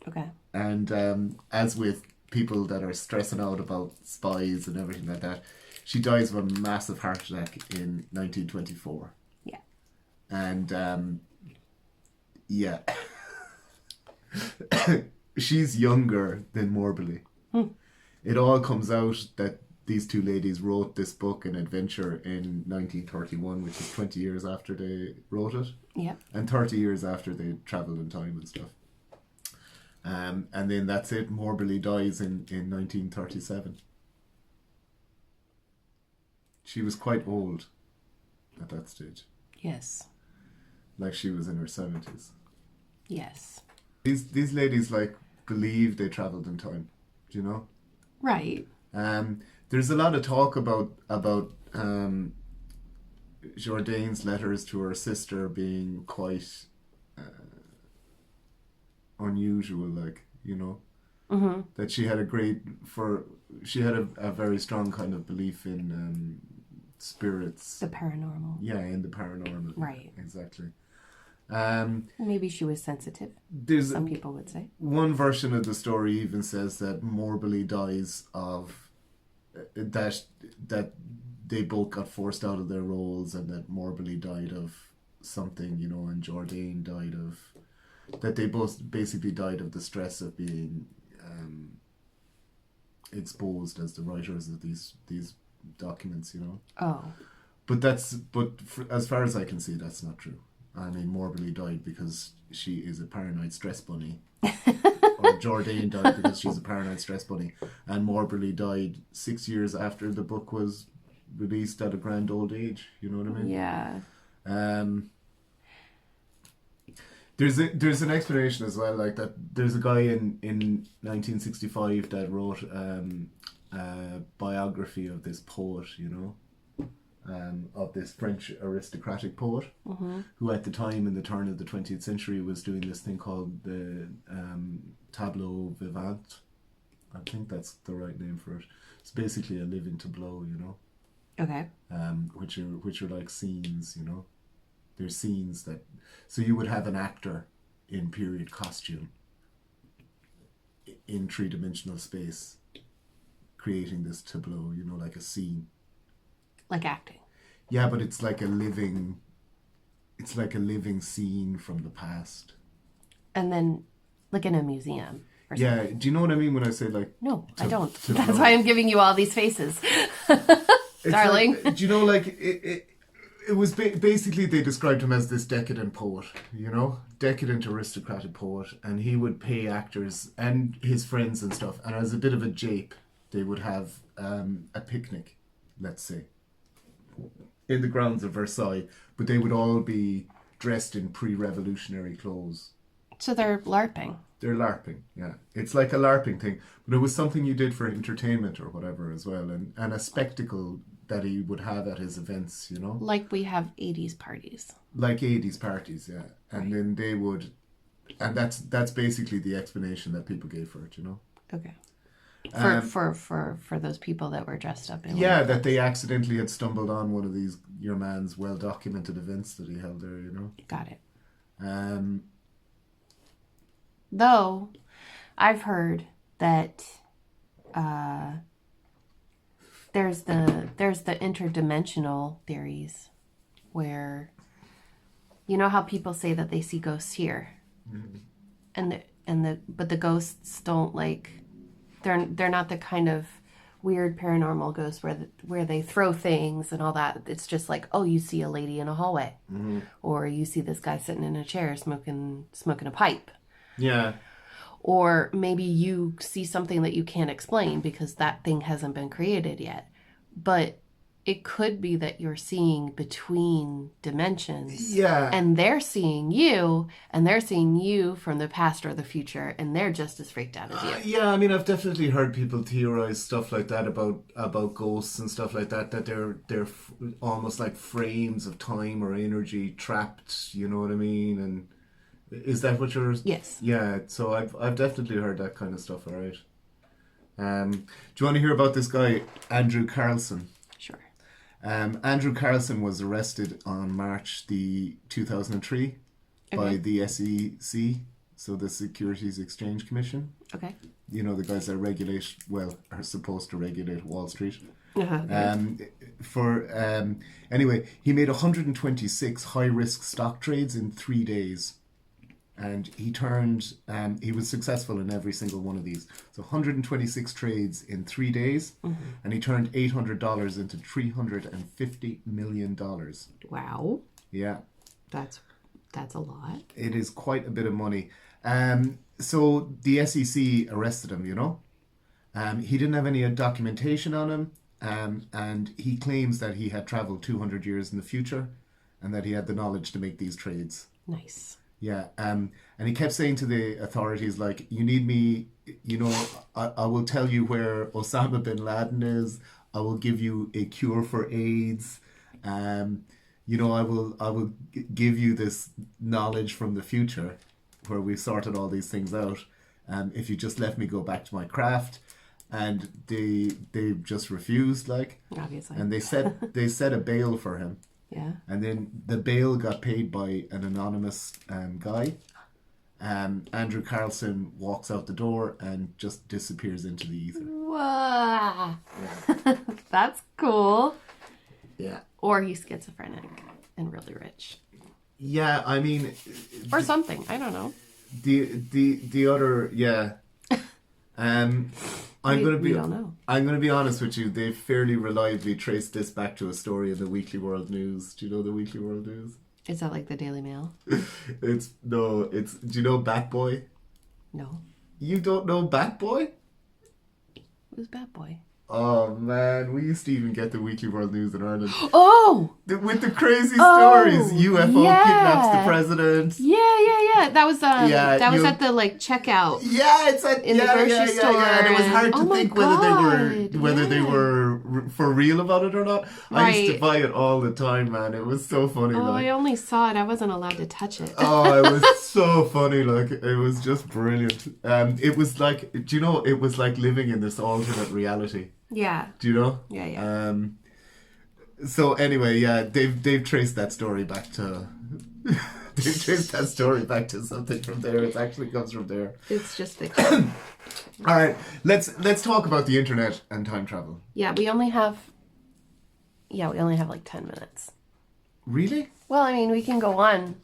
Speaker 1: Okay.
Speaker 2: And as with people that are stressing out about spies and everything like that, she dies of a massive heart attack in 1924.
Speaker 1: Yeah.
Speaker 2: And yeah, she's younger than Moberly. It all comes out that these two ladies wrote this book, An Adventure, in 1931, which is 20 years after they wrote it.
Speaker 1: Yeah.
Speaker 2: And 30 years after they travelled in time and stuff. And then that's it. Moberly dies in 1937. She was quite old at that stage.
Speaker 1: Yes.
Speaker 2: Like she was in her 70s.
Speaker 1: Yes.
Speaker 2: These ladies like believe they travelled in time. Do you know?
Speaker 1: Right.
Speaker 2: There's a lot of talk about Jourdain's letters to her sister being quite unusual, like, that she had a very strong kind of belief in spirits.
Speaker 1: The paranormal.
Speaker 2: Yeah, in the paranormal.
Speaker 1: Right.
Speaker 2: Exactly.
Speaker 1: Maybe she was sensitive. Some people would say.
Speaker 2: One version of the story even says that Moberly dies of that they both got forced out of their roles, and that Moberly died of something, and Jourdain died of... That they both basically died of the stress of being exposed as the writers of these documents,
Speaker 1: Oh.
Speaker 2: But as far as I can see, that's not true. I mean, Moberly died because she is a paranoid stress bunny. Or Jourdain died because she's a paranoid stress bunny. And Moberly died 6 years after the book was released at a grand old age. You know what I mean?
Speaker 1: Yeah.
Speaker 2: There's an explanation as well, like that. There's a guy in 1965 that wrote a biography of this poet, of this French aristocratic poet, who at the time, in the turn of the 20th century, was doing this thing called the tableau vivant. I think that's the right name for it. It's basically a living tableau,
Speaker 1: Okay.
Speaker 2: which are like scenes, There's scenes that... So you would have an actor in period costume in three-dimensional space creating this tableau, like a scene.
Speaker 1: Like acting.
Speaker 2: Yeah, but it's like a living scene from the past.
Speaker 1: And then, like in a museum
Speaker 2: Yeah, do you know what I mean when I say like?
Speaker 1: No, I don't.
Speaker 2: to
Speaker 1: That's
Speaker 2: blow?
Speaker 1: why I'm giving you all these faces,
Speaker 2: It's
Speaker 1: darling.
Speaker 2: like, do you know like it was basically they described him as this decadent poet, you know, decadent aristocratic poet, and he would pay actors and his friends and stuff, and as a bit of a jape, they would have a picnic, let's say, in the grounds of Versailles, but they would all be dressed in pre-revolutionary clothes.
Speaker 1: So they're LARPing.
Speaker 2: They're LARPing, yeah. It's like a LARPing thing, but it was something you did for entertainment or whatever as well, and a spectacle that he would have at his events, you know?
Speaker 1: Like we have 80s parties.
Speaker 2: Like 80s parties, yeah. And then they would, and that's basically the explanation that people gave for it, you know?
Speaker 1: Okay. For those people that were dressed up in
Speaker 2: that they accidentally had stumbled on one of these, your man's well-documented events that he held there, you know?
Speaker 1: Got it.
Speaker 2: Um,
Speaker 1: Though, I've heard that there's the interdimensional theories where, you know how people say that they see ghosts here, but the ghosts don't like, they're not the kind of weird paranormal ghosts where they throw things and all that. It's just like, oh, you see a lady in a hallway, or you see this guy sitting in a chair smoking a pipe.
Speaker 2: yeah.
Speaker 1: Or maybe you see something that you can't explain because that thing hasn't been created yet. But it could be that you're seeing between dimensions.
Speaker 2: Yeah.
Speaker 1: And they're seeing you, and they're seeing you from the past or the future, and they're just as freaked out as you.
Speaker 2: Yeah, I mean, I've definitely heard people theorize stuff like that about ghosts and stuff like that they're almost like frames of time or energy trapped, you know what I mean? And is that what you're...
Speaker 1: Yes.
Speaker 2: Yeah, so I've definitely heard that kind of stuff, all right. Do you want to hear about this guy, Andrew Carlssin?
Speaker 1: Sure.
Speaker 2: Andrew Carlssin was arrested on March the 2003 by the SEC, so the Securities Exchange Commission.
Speaker 1: Okay.
Speaker 2: You know, the guys that regulate, well, are supposed to regulate Wall Street. Anyway, he made 126 high-risk stock trades in 3 days. And he was successful in every single one of these. So 126 trades in 3 days, and he turned $800 into $350 million.
Speaker 1: Wow.
Speaker 2: Yeah.
Speaker 1: That's a lot.
Speaker 2: It is quite a bit of money. So the SEC arrested him, you know. He didn't have any documentation on him, and he claims that he had traveled 200 years in the future and that he had the knowledge to make these trades.
Speaker 1: Nice.
Speaker 2: Yeah, and he kept saying to the authorities, like, you need me, you know, I will tell you where Osama bin Laden is. I will give you a cure for AIDS. You know, I will give you this knowledge from the future where we've sorted all these things out. If you just let me go back to my craft. And they just refused, like.
Speaker 1: Obviously.
Speaker 2: And they set a bail for him.
Speaker 1: Yeah.
Speaker 2: And then the bail got paid by an anonymous guy. Andrew Carlssin walks out the door and just disappears into the ether.
Speaker 1: Wow. That's cool.
Speaker 2: Yeah.
Speaker 1: Or he's schizophrenic and really rich.
Speaker 2: Yeah, I mean...
Speaker 1: Or something. I don't know.
Speaker 2: The other... Yeah. I'm going to be honest with you. They fairly reliably traced this back to a story in the Weekly World News. Do you know the Weekly World News?
Speaker 1: Is that like the Daily Mail?
Speaker 2: Do you know Bat Boy?
Speaker 1: No.
Speaker 2: You don't know Bat Boy?
Speaker 1: Who's Bat Boy?
Speaker 2: Oh man, we used to even get the Weekly World News in Ireland.
Speaker 1: Oh!
Speaker 2: With the crazy stories. UFO
Speaker 1: yeah.
Speaker 2: kidnaps the president.
Speaker 1: Yeah. That was at the like checkout.
Speaker 2: Yeah, it's at
Speaker 1: in the grocery store.
Speaker 2: Yeah. And it was hard to think whether they were for real about it or not.
Speaker 1: Right.
Speaker 2: I used to buy it all the time, man. It was so funny.
Speaker 1: Oh,
Speaker 2: like.
Speaker 1: I only saw it. I wasn't allowed to touch it.
Speaker 2: Oh, it was so funny. Like, it was just brilliant. It was like, do you know? It was like living in this alternate reality.
Speaker 1: Yeah.
Speaker 2: Do you know?
Speaker 1: Yeah.
Speaker 2: So anyway, yeah, they've traced that story back to something from there. It actually comes from there.
Speaker 1: It's just fiction.
Speaker 2: All right, let's talk about the internet and time travel.
Speaker 1: Yeah, we only have like 10 minutes.
Speaker 2: Really?
Speaker 1: Well, I mean, we can go on.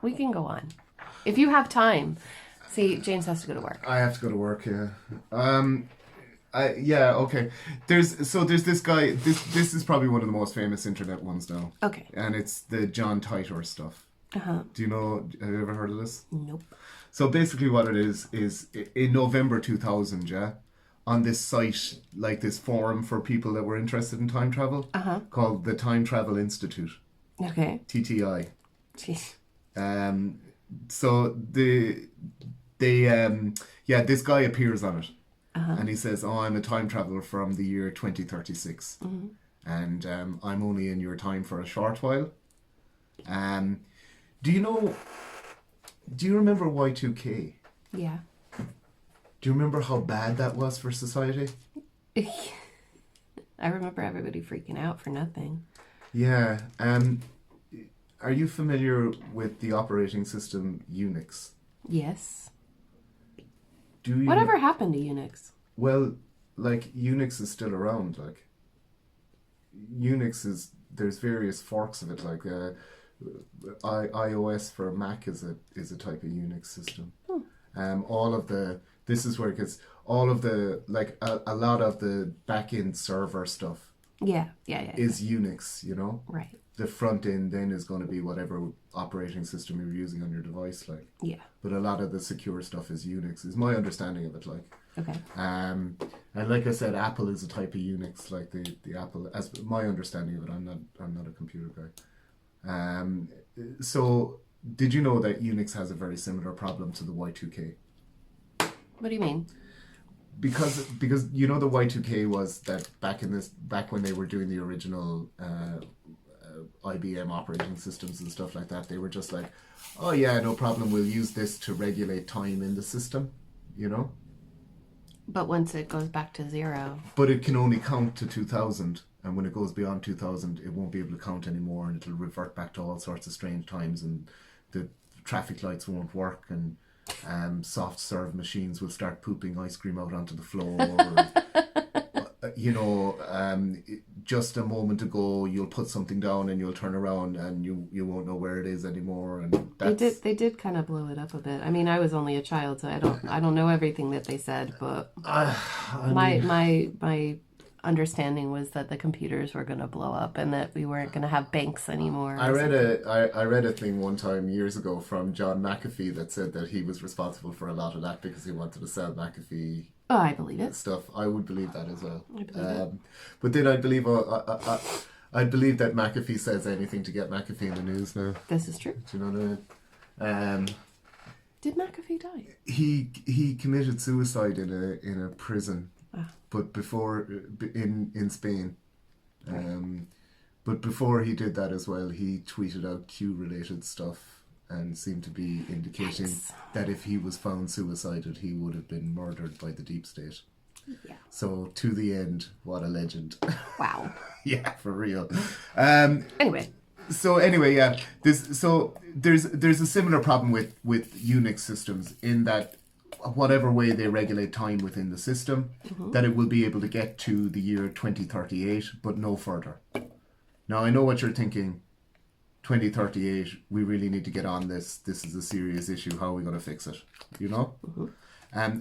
Speaker 1: If you have time. See, James has to go to work.
Speaker 2: I have to go to work. Yeah. Okay. There's this guy. This is probably one of the most famous internet ones now.
Speaker 1: Okay.
Speaker 2: And it's the John Titor stuff. Do you know? Have you ever heard of this?
Speaker 1: Nope.
Speaker 2: So basically, what it is in November 2000, on this site, like this forum for people that were interested in time travel, called the Time Travel Institute.
Speaker 1: Okay.
Speaker 2: TTI.
Speaker 1: Jeez.
Speaker 2: So this guy appears on it, and he says, "Oh, I'm a time traveler from the year 2036, and I'm only in your time for a short while." Do you remember Y2K?
Speaker 1: Yeah.
Speaker 2: Do you remember how bad that was for society?
Speaker 1: I remember everybody freaking out for nothing.
Speaker 2: Yeah. Are you familiar with the operating system Unix?
Speaker 1: Yes.
Speaker 2: Do you?
Speaker 1: Whatever happened to Unix?
Speaker 2: Well, like Unix is still around. Like there's various forks of it. Like iOS for Mac is a type of Unix system. This is where it gets all of the like a lot of the back-end server stuff.
Speaker 1: Yeah.
Speaker 2: Is Unix, you know?
Speaker 1: Right.
Speaker 2: The front end then is going to be whatever operating system you're using on your device, like.
Speaker 1: Yeah.
Speaker 2: But a lot of the secure stuff is Unix, is my understanding of it, like.
Speaker 1: Okay.
Speaker 2: And like I said, Apple is a type of Unix, like the Apple, as my understanding of it. I'm not a computer guy. So did you know that Unix has a very similar problem to the Y2K?
Speaker 1: What do you mean?
Speaker 2: Because you know the Y2K was that back when they were doing the original IBM operating systems and stuff like that, they were just like, oh yeah, no problem, we'll use this to regulate time in the system, you know?
Speaker 1: But once it goes back to 0.
Speaker 2: But it can only count to 2000, and when it goes beyond 2000, it won't be able to count anymore, and it'll revert back to all sorts of strange times, and the traffic lights won't work, and soft serve machines will start pooping ice cream out onto the floor. Just a moment ago, you'll put something down and you'll turn around and you won't know where it is anymore. And
Speaker 1: they did kind of blow it up a bit. I mean, I was only a child, so I don't know everything that they said, but my understanding was that the computers were going to blow up and that we weren't going to have banks anymore.
Speaker 2: I read a thing one time years ago from John McAfee that said that he was responsible for a lot of that because he wanted to sell McAfee.
Speaker 1: Oh, I believe it.
Speaker 2: Stuff. I would believe that as well.
Speaker 1: I believe it.
Speaker 2: But then I'd believe that McAfee says anything to get McAfee in the news now.
Speaker 1: This is true.
Speaker 2: Do you know what I mean?
Speaker 1: Did McAfee die?
Speaker 2: He committed suicide in a prison, but before in Spain. But before he did that as well, he tweeted out Q-related stuff and seemed to be indicating that if he was found suicided, he would have been murdered by the deep state.
Speaker 1: Yeah.
Speaker 2: So to the end, what a legend!
Speaker 1: Wow.
Speaker 2: Yeah, for real.
Speaker 1: Anyway,
Speaker 2: yeah. There's a similar problem with Unix systems in that whatever way they regulate time within the system, that it will be able to get to the year 2038, but no further. Now I know what you're thinking. 2038, we really need to get on this. This is a serious issue. How are we going to fix it? You know?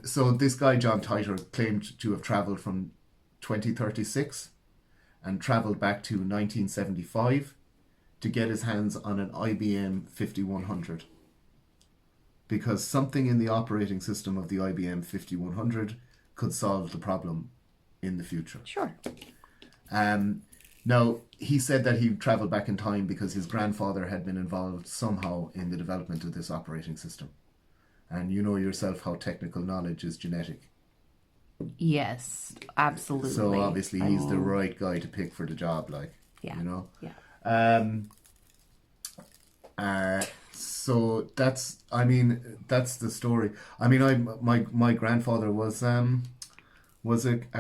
Speaker 2: So this guy, John Titor, claimed to have travelled from 2036 and travelled back to 1975 to get his hands on an IBM 5100. Because something in the operating system of the IBM 5100 could solve the problem in the future.
Speaker 1: Sure.
Speaker 2: Now, he said that he travelled back in time because his grandfather had been involved somehow in the development of this operating system. And you know yourself how technical knowledge is genetic.
Speaker 1: Yes, absolutely.
Speaker 2: So obviously he's the right guy to pick for the job, like, you know?
Speaker 1: Yeah.
Speaker 2: So that's the story. I mean, my grandfather was a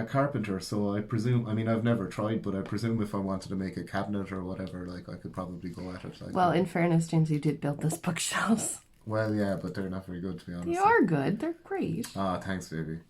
Speaker 2: carpenter, so I presume, I mean, I've never tried, but I presume if I wanted to make a cabinet or whatever, like, I could probably go at it. Like,
Speaker 1: well, in fairness, James, you did build those bookshelves.
Speaker 2: Well, yeah, but they're not very good, to be honest.
Speaker 1: They are good. They're great.
Speaker 2: Ah, thanks, baby.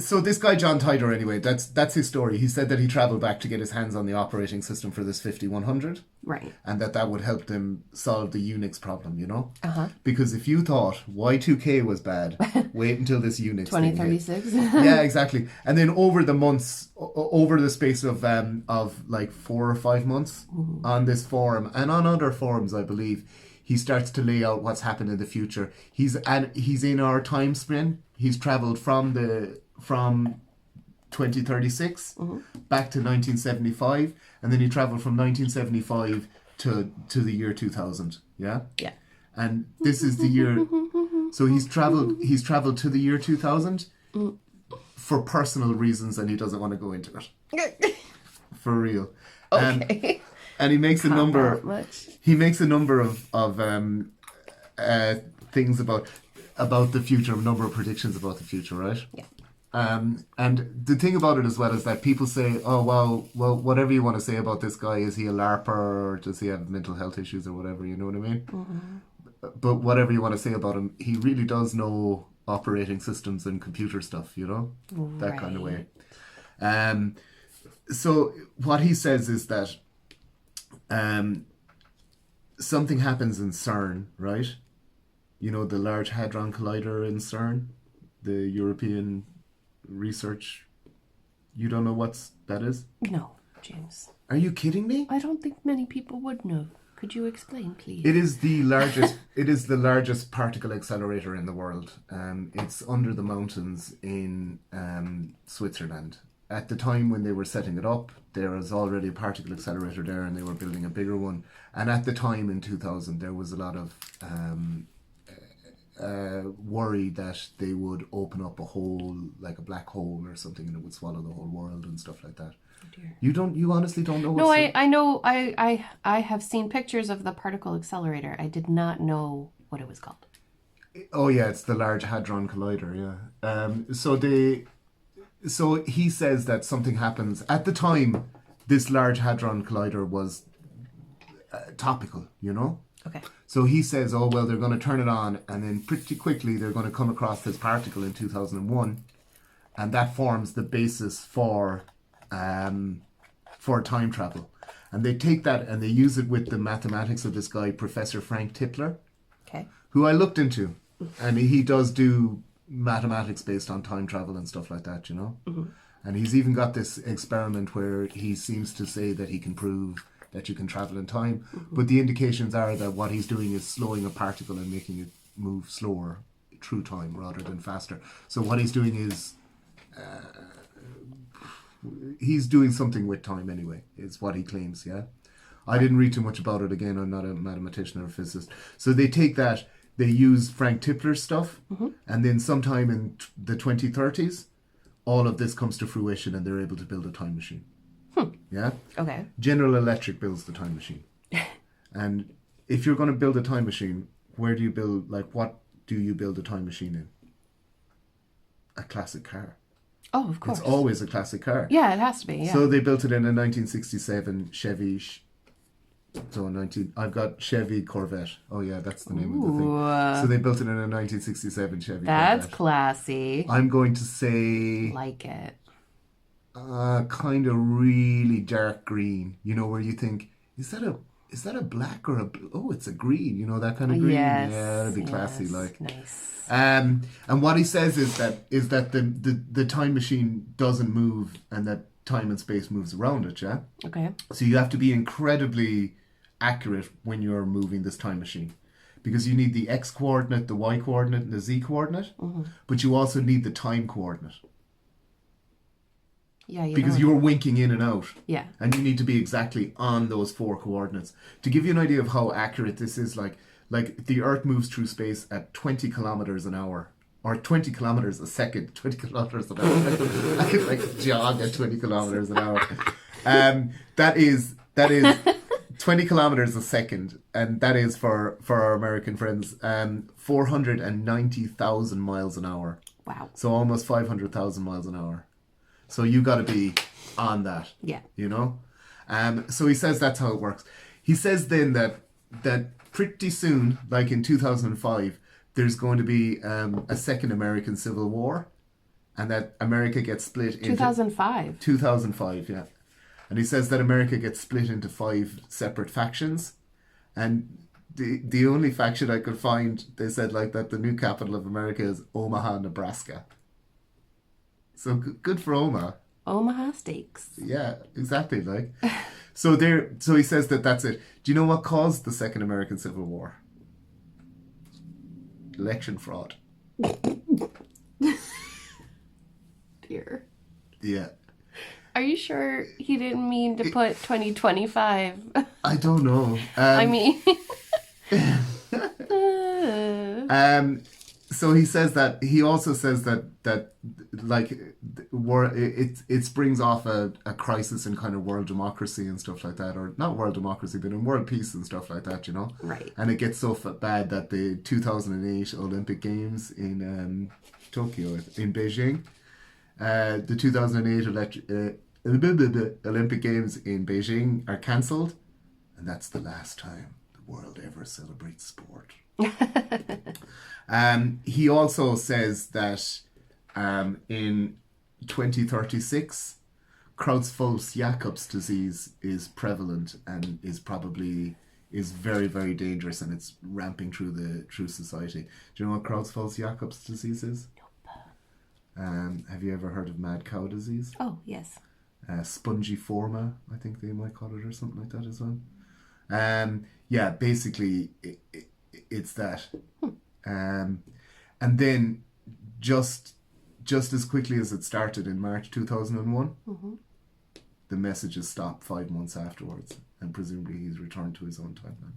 Speaker 2: So this guy, John Titor, anyway, that's his story. He said that he travelled back to get his hands on the operating system for this 5100.
Speaker 1: Right.
Speaker 2: And that would help them solve the Unix problem, you know?
Speaker 1: Uh-huh.
Speaker 2: Because if you thought Y2K was bad, wait until this Unix
Speaker 1: 2036.
Speaker 2: Yeah, exactly. And then over the months, over the space of like 4 or 5 months on this forum and on other forums, I believe, he starts to lay out what's happened in the future. He's in our time span. He's travelled from 2036 back to 1975, and then he travelled from 1975 to the year 2000. Yeah.
Speaker 1: Yeah.
Speaker 2: And this is the year. So he's travelled to the year 2000 for personal reasons, and he doesnings want to go into it. For real.
Speaker 1: Okay.
Speaker 2: And he makes a number.
Speaker 1: Much.
Speaker 2: He makes a number of things about the future, a number of predictions about the future, right?
Speaker 1: Yeah.
Speaker 2: And the thing about it as well is that people say, oh, well, whatever you want to say about this guy, is he a LARPer or does he have mental health issues or whatever, you know what I mean? But whatever you want to say about him, he really does know operating systems and computer stuff, you know? That kind of way. So what he says is that something happens in CERN, right? You know, the Large Hadron Collider in CERN, the European research. You don't know what that is?
Speaker 1: No, James.
Speaker 2: Are you kidding me?
Speaker 1: I don't think many people would know. Could you explain, please?
Speaker 2: It is the largest. It is the largest particle accelerator in the world. It's under the mountains in Switzerland. At the time when they were setting it up, there was already a particle accelerator there, and they were building a bigger one. And at the time in 2000, there was a lot of worry that they would open up a hole, like a black hole or something, and it would swallow the whole world and stuff like that.
Speaker 1: Oh dear.
Speaker 2: You honestly don't know?
Speaker 1: No, I know. I have seen pictures of the particle accelerator. I did not know what it was called.
Speaker 2: Oh yeah, it's the Large Hadron Collider. Yeah. So he says that something happens at the time. This Large Hadron Collider was topical, you know.
Speaker 1: Okay.
Speaker 2: So he says, oh, well, they're going to turn it on, and then pretty quickly they're going to come across this particle in 2001, and that forms the basis for time travel. And they take that and they use it with the mathematics of this guy, Professor Frank Tipler,
Speaker 1: Okay.
Speaker 2: who I looked into, and he does do mathematics based on time travel and stuff like that, you know. And he's even got this experiment where he seems to say that he can prove that you can travel in time, but the indications are that what he's doing is slowing a particle and making it move slower through time rather than faster. So what he's doing is he's doing something with time anyway, is what he claims. Yeah, I didn't read too much about it. Again, I'm not a mathematician or a physicist. So they take that, they use Frank Tipler's stuff, and then sometime in the 2030s, all of this comes to fruition and they're able to build a time machine. Yeah?
Speaker 1: Okay.
Speaker 2: General Electric builds the time machine. And if you're going to build a time machine, where do you build, like, what do you build a time machine in? A classic car.
Speaker 1: Oh, of course.
Speaker 2: It's always a classic car.
Speaker 1: Yeah, it has to be. Yeah.
Speaker 2: So they built it in a 1967 Chevy. I've got Chevy Corvette. Oh yeah, that's the name of the thing. So they built it in a 1967 Chevy
Speaker 1: That's
Speaker 2: Corvette.
Speaker 1: classy.
Speaker 2: I'm going to say
Speaker 1: Like it.
Speaker 2: kind of really dark green. You know, where you think, is that a black or a blue? Oh, it's a green. You know, that kind of green.
Speaker 1: Yes.
Speaker 2: Yeah, that'd be classy.
Speaker 1: Yes,
Speaker 2: Like
Speaker 1: nice.
Speaker 2: And what he says is that the time machine doesn't move, and that time and space moves around it. Yeah.
Speaker 1: Okay.
Speaker 2: So you have to be incredibly accurate when you're moving this time machine, because you need the X coordinate, the Y coordinate, and the Z coordinate, but you also need the time coordinate.
Speaker 1: Yeah,
Speaker 2: Because you're winking in and out.
Speaker 1: Yeah.
Speaker 2: And you need to be exactly on those 4 coordinates. To give you an idea of how accurate this is, like the Earth moves through space at 20 kilometers an hour. Or 20 kilometers a second. 20 kilometers an hour. I could like jog at 20 kilometers an hour. That is 20 kilometers a second. And that is, for our American friends, 490,000 miles an hour.
Speaker 1: Wow.
Speaker 2: So almost 500,000 miles an hour. So you got to be on that.
Speaker 1: Yeah.
Speaker 2: You know? So he says that's how it works. He says then that pretty soon, like in 2005, there's going to be a second American Civil War, and that America gets split into
Speaker 1: 2005.
Speaker 2: 2005, yeah. And he says that America gets split into 5 separate factions, and the only faction I could find, they said like that the new capital of America is Omaha, Nebraska. So good for Omaha.
Speaker 1: Omaha Steaks.
Speaker 2: Yeah, exactly. Like, so he says that that's it. Do you know what caused the Second American Civil War? Election fraud.
Speaker 1: Dear.
Speaker 2: Yeah.
Speaker 1: Are you sure he didn't mean to put 2025?
Speaker 2: I don't know.
Speaker 1: I mean...
Speaker 2: So he says that, he also says that like war, it springs off a crisis in kind of world democracy and stuff like that, or not world democracy, but in world peace and stuff like that, you know?
Speaker 1: Right.
Speaker 2: And it gets so bad that the 2008 Olympic Games in Tokyo, in Beijing, the 2008 Olympic Games in Beijing are cancelled, and that's the last time the world ever celebrates sport. He also says that in 2036, Creutzfeldt-Jakob's disease is prevalent and is very, very dangerous, and it's ramping through society. Do you know what Creutzfeldt-Jakob's disease is? Nope. Have you ever heard of mad cow disease?
Speaker 1: Oh, yes.
Speaker 2: Spongiforma, I think they might call it, or something like that as well. Yeah, basically, it's that. And then just as quickly as it started in March 2001, the messages stopped 5 months afterwards, and presumably he's returned to his own timeline.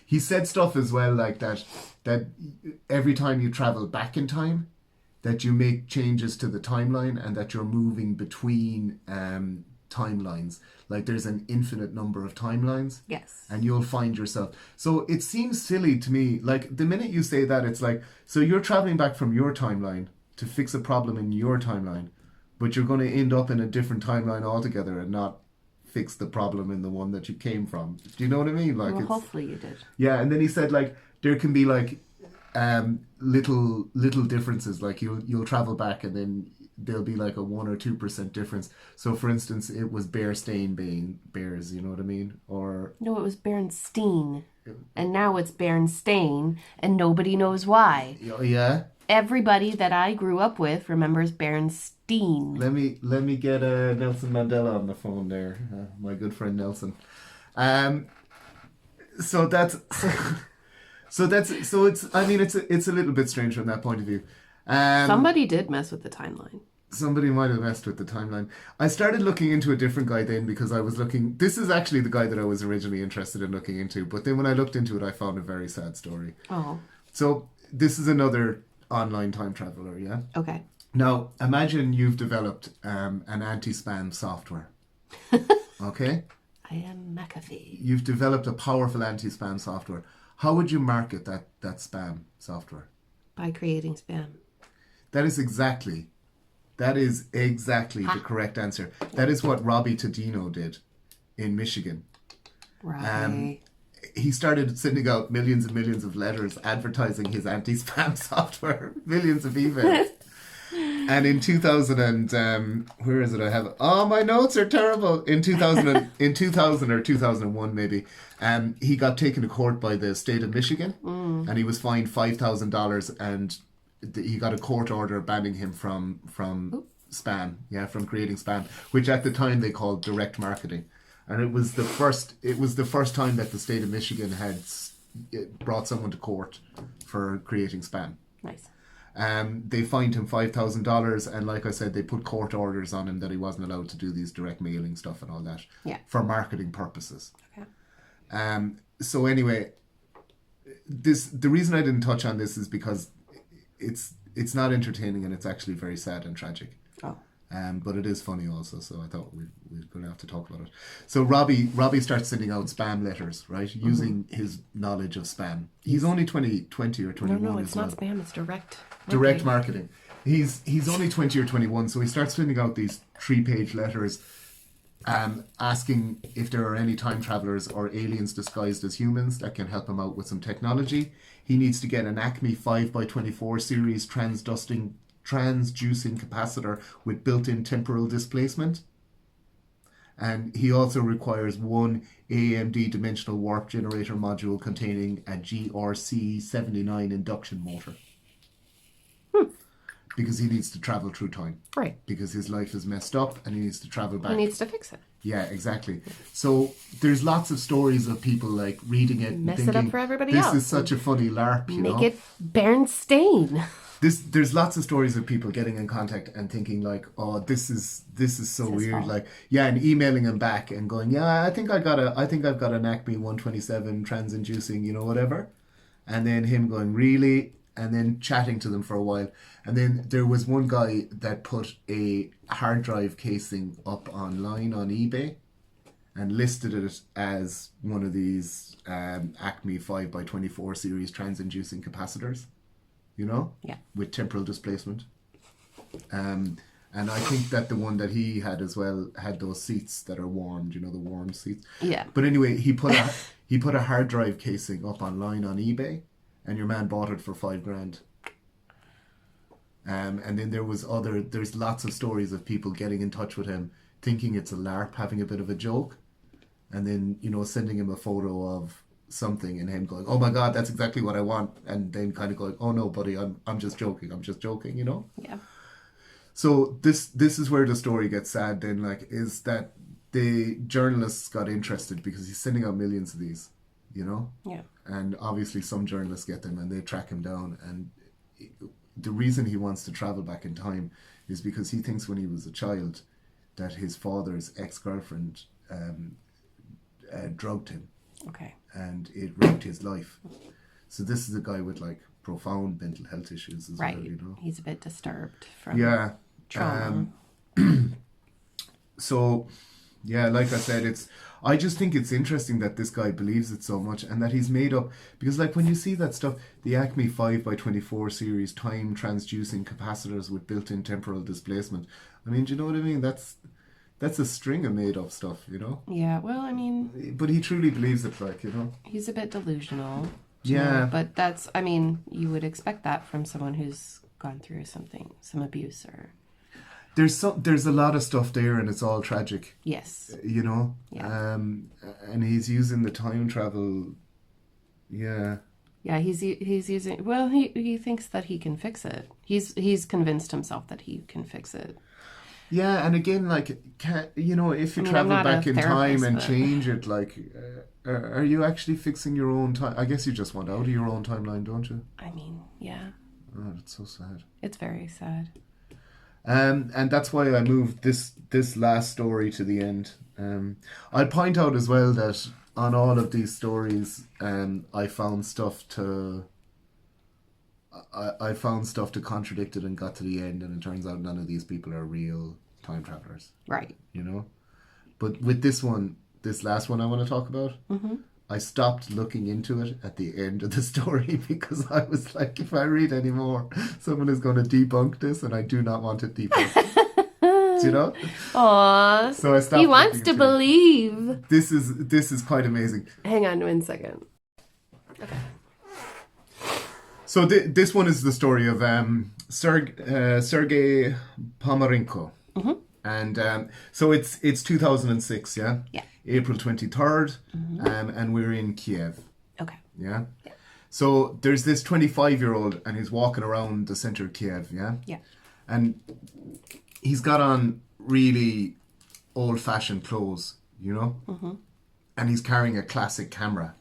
Speaker 2: He said stuff as well like that every time you travel back in time, that you make changes to the timeline, and that you're moving between timelines. Like there's an infinite number of timelines.
Speaker 1: Yes.
Speaker 2: And you'll find yourself. So it seems silly to me. Like the minute you say that, it's like, so you're traveling back from your timeline to fix a problem in your timeline, but you're going to end up in a different timeline altogether and not fix the problem in the one that you came from. Do you know what I mean? Like,
Speaker 1: well, hopefully you did.
Speaker 2: Yeah, and then he said like there can be like little differences. Like you'll travel back, and then there'll be like a 1 or 2% difference. So for instance, it was Bearstein being bears, you know what I mean? Or
Speaker 1: no, it was Bernstein, and now it's Berenstain, and nobody knows why.
Speaker 2: Yeah.
Speaker 1: Everybody that I grew up with remembers Bernstein.
Speaker 2: Let me get Nelson Mandela on the phone there, my good friend Nelson. So it's, I mean, it's a little bit strange from that point of view.
Speaker 1: Somebody did mess with the timeline.
Speaker 2: Somebody might have messed with the timeline. I started looking into a different guy then, because I was looking... This is actually the guy that I was originally interested in looking into, but then when I looked into it, I found a very sad story.
Speaker 1: Oh.
Speaker 2: So this is another online time traveler, yeah?
Speaker 1: Okay.
Speaker 2: Now, imagine you've developed an anti-spam software. Okay?
Speaker 1: I am McAfee.
Speaker 2: You've developed a powerful anti-spam software. How would you market that spam software?
Speaker 1: By creating spam.
Speaker 2: That is exactly the correct answer. That is what Robbie Tadino did in Michigan.
Speaker 1: Right.
Speaker 2: He started sending out millions and millions of letters advertising his anti-spam software, millions of emails. And in 2000 and where is it? I have it. Oh, my notes are terrible. In 2000 or 2001 maybe, he got taken to court by the state of Michigan, and he was fined $5,000, and he got a court order banning him from spam, from creating spam, which at the time they called direct marketing. And it was the first time that the state of Michigan had brought someone to court for creating spam.
Speaker 1: Nice.
Speaker 2: They fined him $5,000, and like I said, they put court orders on him that he wasn't allowed to do these direct mailing stuff and all that for marketing purposes. Okay. So anyway, the reason I didn't touch on this is because it's not entertaining, and it's actually very sad and tragic.
Speaker 1: Oh.
Speaker 2: But it is funny also, so I thought we're going to have to talk about it. So Robbie starts sending out spam letters, right? Using his knowledge of spam. He's only 20 or 21.
Speaker 1: No, it's not spam, it's
Speaker 2: direct marketing. He's only 20 or 21, so he starts sending out these 3-page letters asking if there are any time travelers or aliens disguised as humans that can help him out with some technology. He needs to get an Acme 5x24 series transducing capacitor with built-in temporal displacement. And he also requires one AMD dimensional warp generator module containing a GRC79 induction motor. Because he needs to travel through time.
Speaker 1: Right.
Speaker 2: Because his life is messed up and he needs to travel back.
Speaker 1: He needs to fix it.
Speaker 2: Yeah, exactly. So there's lots of stories of people like reading it
Speaker 1: Mess
Speaker 2: and
Speaker 1: it
Speaker 2: thinking,
Speaker 1: up for everybody
Speaker 2: this
Speaker 1: else.
Speaker 2: is such a funny LARP, you know?
Speaker 1: Make it Berenstain.
Speaker 2: There's lots of stories of people getting in contact and thinking like, oh, this is so weird.
Speaker 1: fault.
Speaker 2: Like, yeah, and emailing him back and going, yeah, I think I've got an Acme 127 trans-inducing, you know, whatever. And then him going, really? And then chatting to them for a while. And then there was one guy that put a hard drive casing up online on eBay and listed it as one of these Acme 5x24 series trans-inducing capacitors, you know?
Speaker 1: Yeah.
Speaker 2: With temporal displacement. And I think that the one that he had as well had those seats that are warmed, you know, the warm seats.
Speaker 1: Yeah.
Speaker 2: But anyway, he put a hard drive casing up online on eBay, and your man bought it for $5,000. And then there's lots of stories of people getting in touch with him, thinking it's a LARP, having a bit of a joke, and then, you know, sending him a photo of something and him going, oh my God, that's exactly what I want. And then kind of going, oh no, buddy, I'm just joking, you know?
Speaker 1: Yeah.
Speaker 2: So this is where the story gets sad then, like, is that the journalists got interested because he's sending out millions of these, you know?
Speaker 1: Yeah.
Speaker 2: And obviously some journalists get them and they track him down. And the reason he wants to travel back in time is because he thinks when he was a child that his father's ex-girlfriend drugged him.
Speaker 1: Okay.
Speaker 2: And it wrecked his life. So this is a guy with like profound mental health issues as
Speaker 1: Right.
Speaker 2: well, you know?
Speaker 1: He's a bit disturbed from trauma.
Speaker 2: So, yeah, like I said, I just think it's interesting that this guy believes it so much and that he's made up, because like when you see that stuff, the Acme 5x24 series time transducing capacitors with built-in temporal displacement, I mean, do you know what I mean? That's a string of made up stuff, you know?
Speaker 1: Yeah, well, I mean...
Speaker 2: But he truly believes it, like, you know?
Speaker 1: He's a bit delusional.
Speaker 2: Yeah.
Speaker 1: But that's, I mean, you would expect that from someone who's gone through some abuse or...
Speaker 2: There's a lot of stuff there and it's all tragic.
Speaker 1: Yes.
Speaker 2: You know?
Speaker 1: Yeah.
Speaker 2: And he's using the time travel... Yeah.
Speaker 1: Yeah, he's using... Well, he thinks that he can fix it. He's convinced himself that he can fix it.
Speaker 2: Yeah, and again, like, you know, if you
Speaker 1: I'm
Speaker 2: travel
Speaker 1: not
Speaker 2: back
Speaker 1: a
Speaker 2: in time and
Speaker 1: therapist, but-
Speaker 2: change it, like, are you actually fixing your own time? I guess you just want out of your own timeline, don't you?
Speaker 1: I mean, yeah.
Speaker 2: Oh, that's so sad.
Speaker 1: It's very sad.
Speaker 2: And that's why I moved this last story to the end. I'll point out as well that on all of these stories, I found stuff to contradict it and got to the end, and it turns out none of these people are real time travelers.
Speaker 1: Right.
Speaker 2: You know? But with this last one I want to talk about, I stopped looking into it at the end of the story because I was like, if I read any more, someone is going to debunk this and I do not want it debunked. Do you know?
Speaker 1: Aww.
Speaker 2: So I stopped.
Speaker 1: He wants
Speaker 2: looking
Speaker 1: to
Speaker 2: into it.
Speaker 1: believe.
Speaker 2: This is quite amazing.
Speaker 1: Hang on 1 second. Okay.
Speaker 2: So this one is the story of Sergei Ponomarenko. And so it's 2006, yeah?
Speaker 1: Yeah.
Speaker 2: April 23rd, and we're in Kiev,
Speaker 1: Okay.
Speaker 2: yeah? So there's this 25-year-old and he's walking around the center of Kiev, yeah?
Speaker 1: Yeah.
Speaker 2: And he's got on really old-fashioned clothes, you know? And he's carrying a classic camera.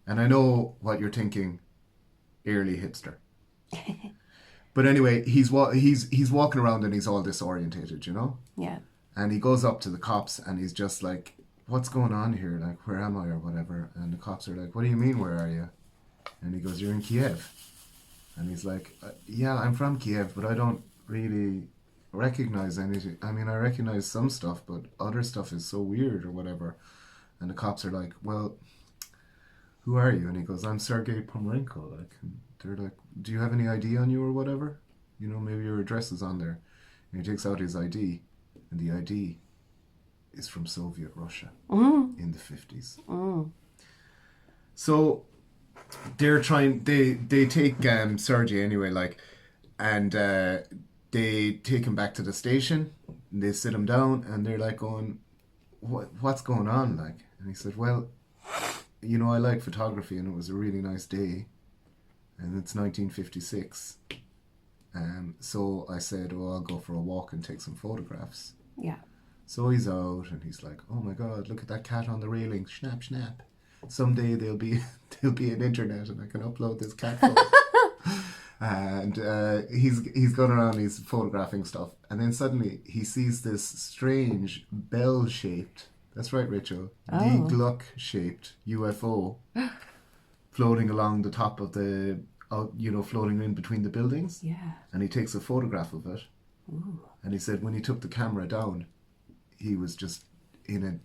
Speaker 2: And I know what you're thinking, early hipster. But anyway, he's walking around and he's all disorientated, you know?
Speaker 1: Yeah.
Speaker 2: And he goes up to the cops and he's just like, what's going on here? Like, where am I or whatever? And the cops are like, what do you mean, where are you? And he goes, you're in Kiev. And he's like, yeah, I'm from Kiev, but I don't really recognize anything. I mean, I recognize some stuff, but other stuff is so weird or whatever. And the cops are like, well, who are you? And he goes, I'm Sergei Ponomarenko. Like, and they're like, do you have any ID on you or whatever? You know, maybe your address is on there. And he takes out his ID, and the ID is from Soviet Russia in the 50s. So they're trying. They take Sergei anyway, like, and they take him back to the station. And they sit him down, and they're like going, "What's going on?" Like, and he said, "Well, you know, I like photography, and it was a really nice day, and it's 1956. So I said, oh, I'll go for a walk and take some photographs."
Speaker 1: Yeah.
Speaker 2: So he's out, and he's like, "Oh my God, look at that cat on the railing! Snap, snap! Someday there'll be an internet, and I can upload this cat photo." And he's going around, he's photographing stuff, and then suddenly he sees this strange bell-shaped, that's right, Rachel, D-Gluck-shaped UFO floating along the top of the, floating in between the buildings.
Speaker 1: Yeah.
Speaker 2: And he takes a photograph of it.
Speaker 1: Ooh.
Speaker 2: And he said when he took the camera down, he was just in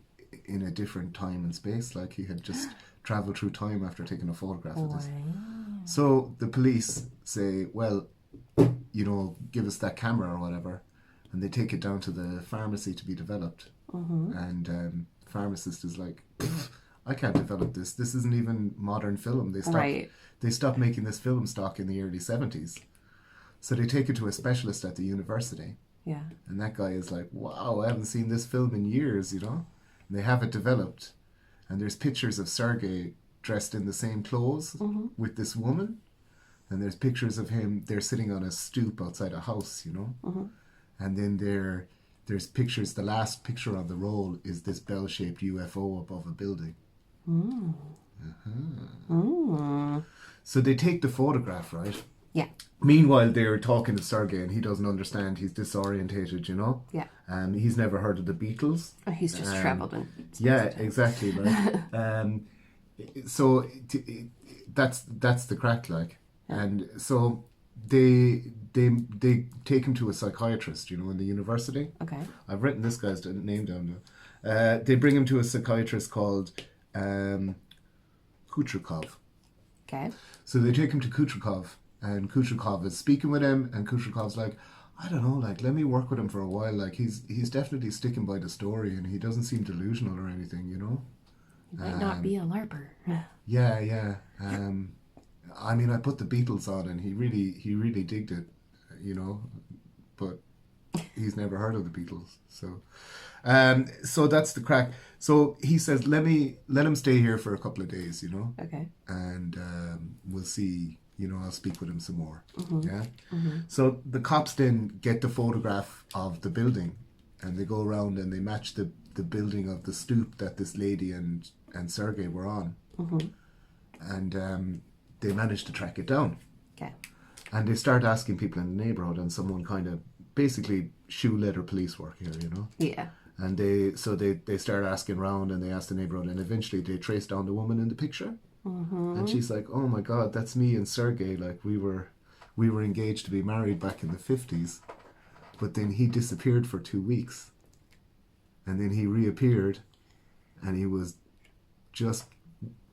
Speaker 2: a different time and space, like he had just traveled through time after taking a photograph of this. So the police say, well, give us that camera or whatever, and they take it down to the pharmacy to be developed. And pharmacist is like, I can't develop this. This isn't even modern film. They stopped making this film stock in the early 70s. So they take it to a specialist at the university.
Speaker 1: Yeah.
Speaker 2: And that guy is like, wow, I haven't seen this film in years, And they have it developed. And there's pictures of Sergei dressed in the same clothes with this woman. And there's pictures of him, they're sitting on a stoop outside a house, And then there's pictures, the last picture on the roll is this bell-shaped UFO above a building. So they take the photograph, right?
Speaker 1: Yeah.
Speaker 2: Meanwhile, they're talking to Sergei, and he doesn't understand. He's disorientated,
Speaker 1: Yeah.
Speaker 2: He's never heard of the Beatles.
Speaker 1: He's just traveled in.
Speaker 2: Yeah, exactly. Right. So that's the crack, like. Yeah. And so they take him to a psychiatrist, in the university.
Speaker 1: Okay.
Speaker 2: I've written this guy's name down now. They bring him to a psychiatrist called Kutrikov.
Speaker 1: Okay.
Speaker 2: So they take him to Kutrikov, and Kutrikov is speaking with him, and Kutrikov's like, I don't know, like, let me work with him for a while. Like, he's definitely sticking by the story, and he doesn't seem delusional or anything,
Speaker 1: He might not be a LARPer.
Speaker 2: Yeah. I mean, I put the Beatles on, and he really digged it, but he's never heard of the Beatles. So that's the crack. So he says, let him stay here for a couple of days,
Speaker 1: Okay.
Speaker 2: And we'll see. I'll speak with him some more. Yeah. So the cops then get the photograph of the building, and they go around and they match the building of the stoop that this lady and Sergei were on, and they manage to track it down.
Speaker 1: Okay.
Speaker 2: And they start asking people in the neighborhood, and someone kind of basically shoe leather police work here,
Speaker 1: Yeah.
Speaker 2: And they start asking around, and they ask the neighborhood, and eventually they trace down the woman in the picture. And she's like, oh my God, that's me and Sergei. Like, we were engaged to be married back in the 50s, but then he disappeared for 2 weeks, and then he reappeared, and he was just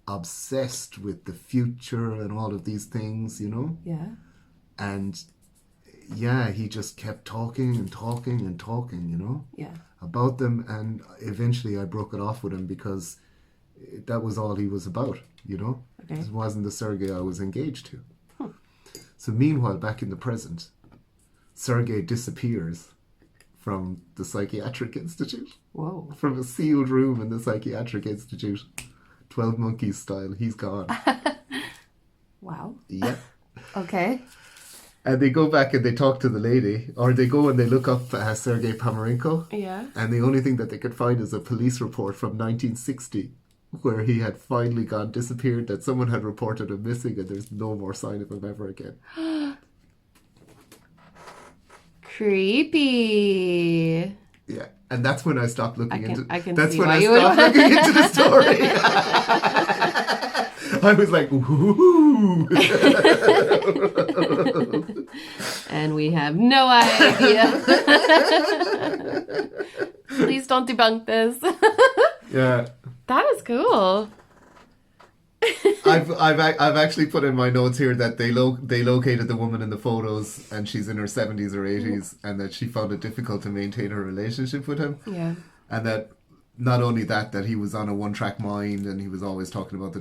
Speaker 2: obsessed with the future and all of these things,
Speaker 1: Yeah.
Speaker 2: And yeah, he just kept talking and talking and talking,
Speaker 1: Yeah.
Speaker 2: about them, and eventually I broke it off with him because that was all he was about,
Speaker 1: Okay.
Speaker 2: It wasn't the Sergei I was engaged to. So meanwhile, back in the present, Sergei disappears from the psychiatric institute.
Speaker 1: Whoa.
Speaker 2: From a sealed room in the psychiatric institute. 12 Monkeys style, he's gone.
Speaker 1: Wow.
Speaker 2: Yeah.
Speaker 1: Okay.
Speaker 2: And they go back and they talk to the lady, or they go and they look up Sergei Ponomarenko.
Speaker 1: Yeah.
Speaker 2: And the only thing that they could find is a police report from 1960 where he had finally gone disappeared, that someone had reported him missing, and there's no more sign of him ever again.
Speaker 1: Creepy.
Speaker 2: Yeah. And that's when I stopped looking into
Speaker 1: that's
Speaker 2: when I stopped looking into the story. I was like, ooh.
Speaker 1: And we have no idea. Please don't debunk this.
Speaker 2: Yeah.
Speaker 1: That is cool.
Speaker 2: I've actually put in my notes here that they located the woman in the photos, and she's in her 70s or 80s, and that she found it difficult to maintain her relationship with him.
Speaker 1: Yeah.
Speaker 2: And that not only that he was on a one-track mind and he was always talking about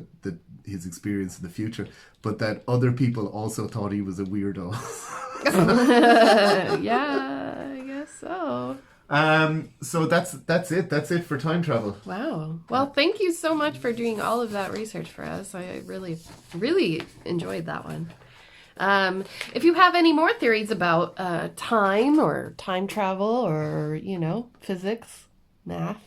Speaker 2: his experience in the future, but that other people also thought he was a weirdo.
Speaker 1: Yeah, I guess so.
Speaker 2: So that's it for time travel.
Speaker 1: Wow. Well, thank you so much for doing all of that research for us. I really, really enjoyed that one. If you have any more theories about time or time travel or, physics, math,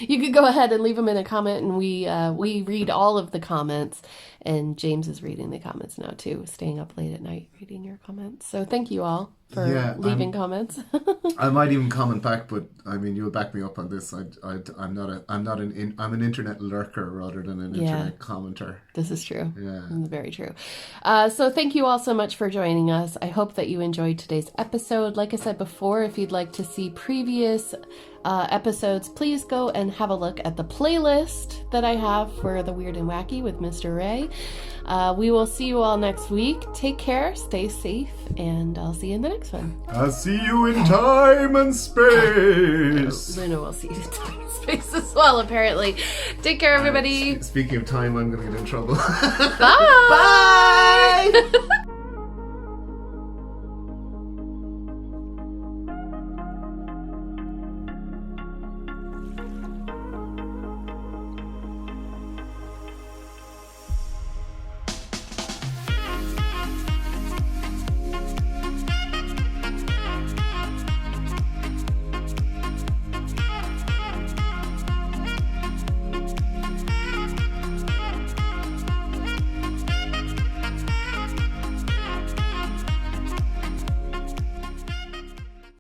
Speaker 1: you could go ahead and leave them in a comment, and we read all of the comments, and James is reading the comments now too, staying up late at night reading your comments. So thank you all for leaving comments.
Speaker 2: I might even comment back, but I mean, you'll back me up on this. I'm an internet lurker rather than an internet commenter.
Speaker 1: This is true.
Speaker 2: Yeah,
Speaker 1: very true. So thank you all so much for joining us. I hope that you enjoyed today's episode. Like I said before, if you'd like to see previous episodes, please go and have a look at the playlist that I have for the Weird and Wacky with Mr. Ray. We will see you all next week. Take care, stay safe, and I'll see you in the next one.
Speaker 2: I'll see you in time and space.
Speaker 1: Luna will see you in time and space as well, apparently. Take care, everybody.
Speaker 2: Speaking of time, I'm going to get in trouble.
Speaker 1: Bye. Bye.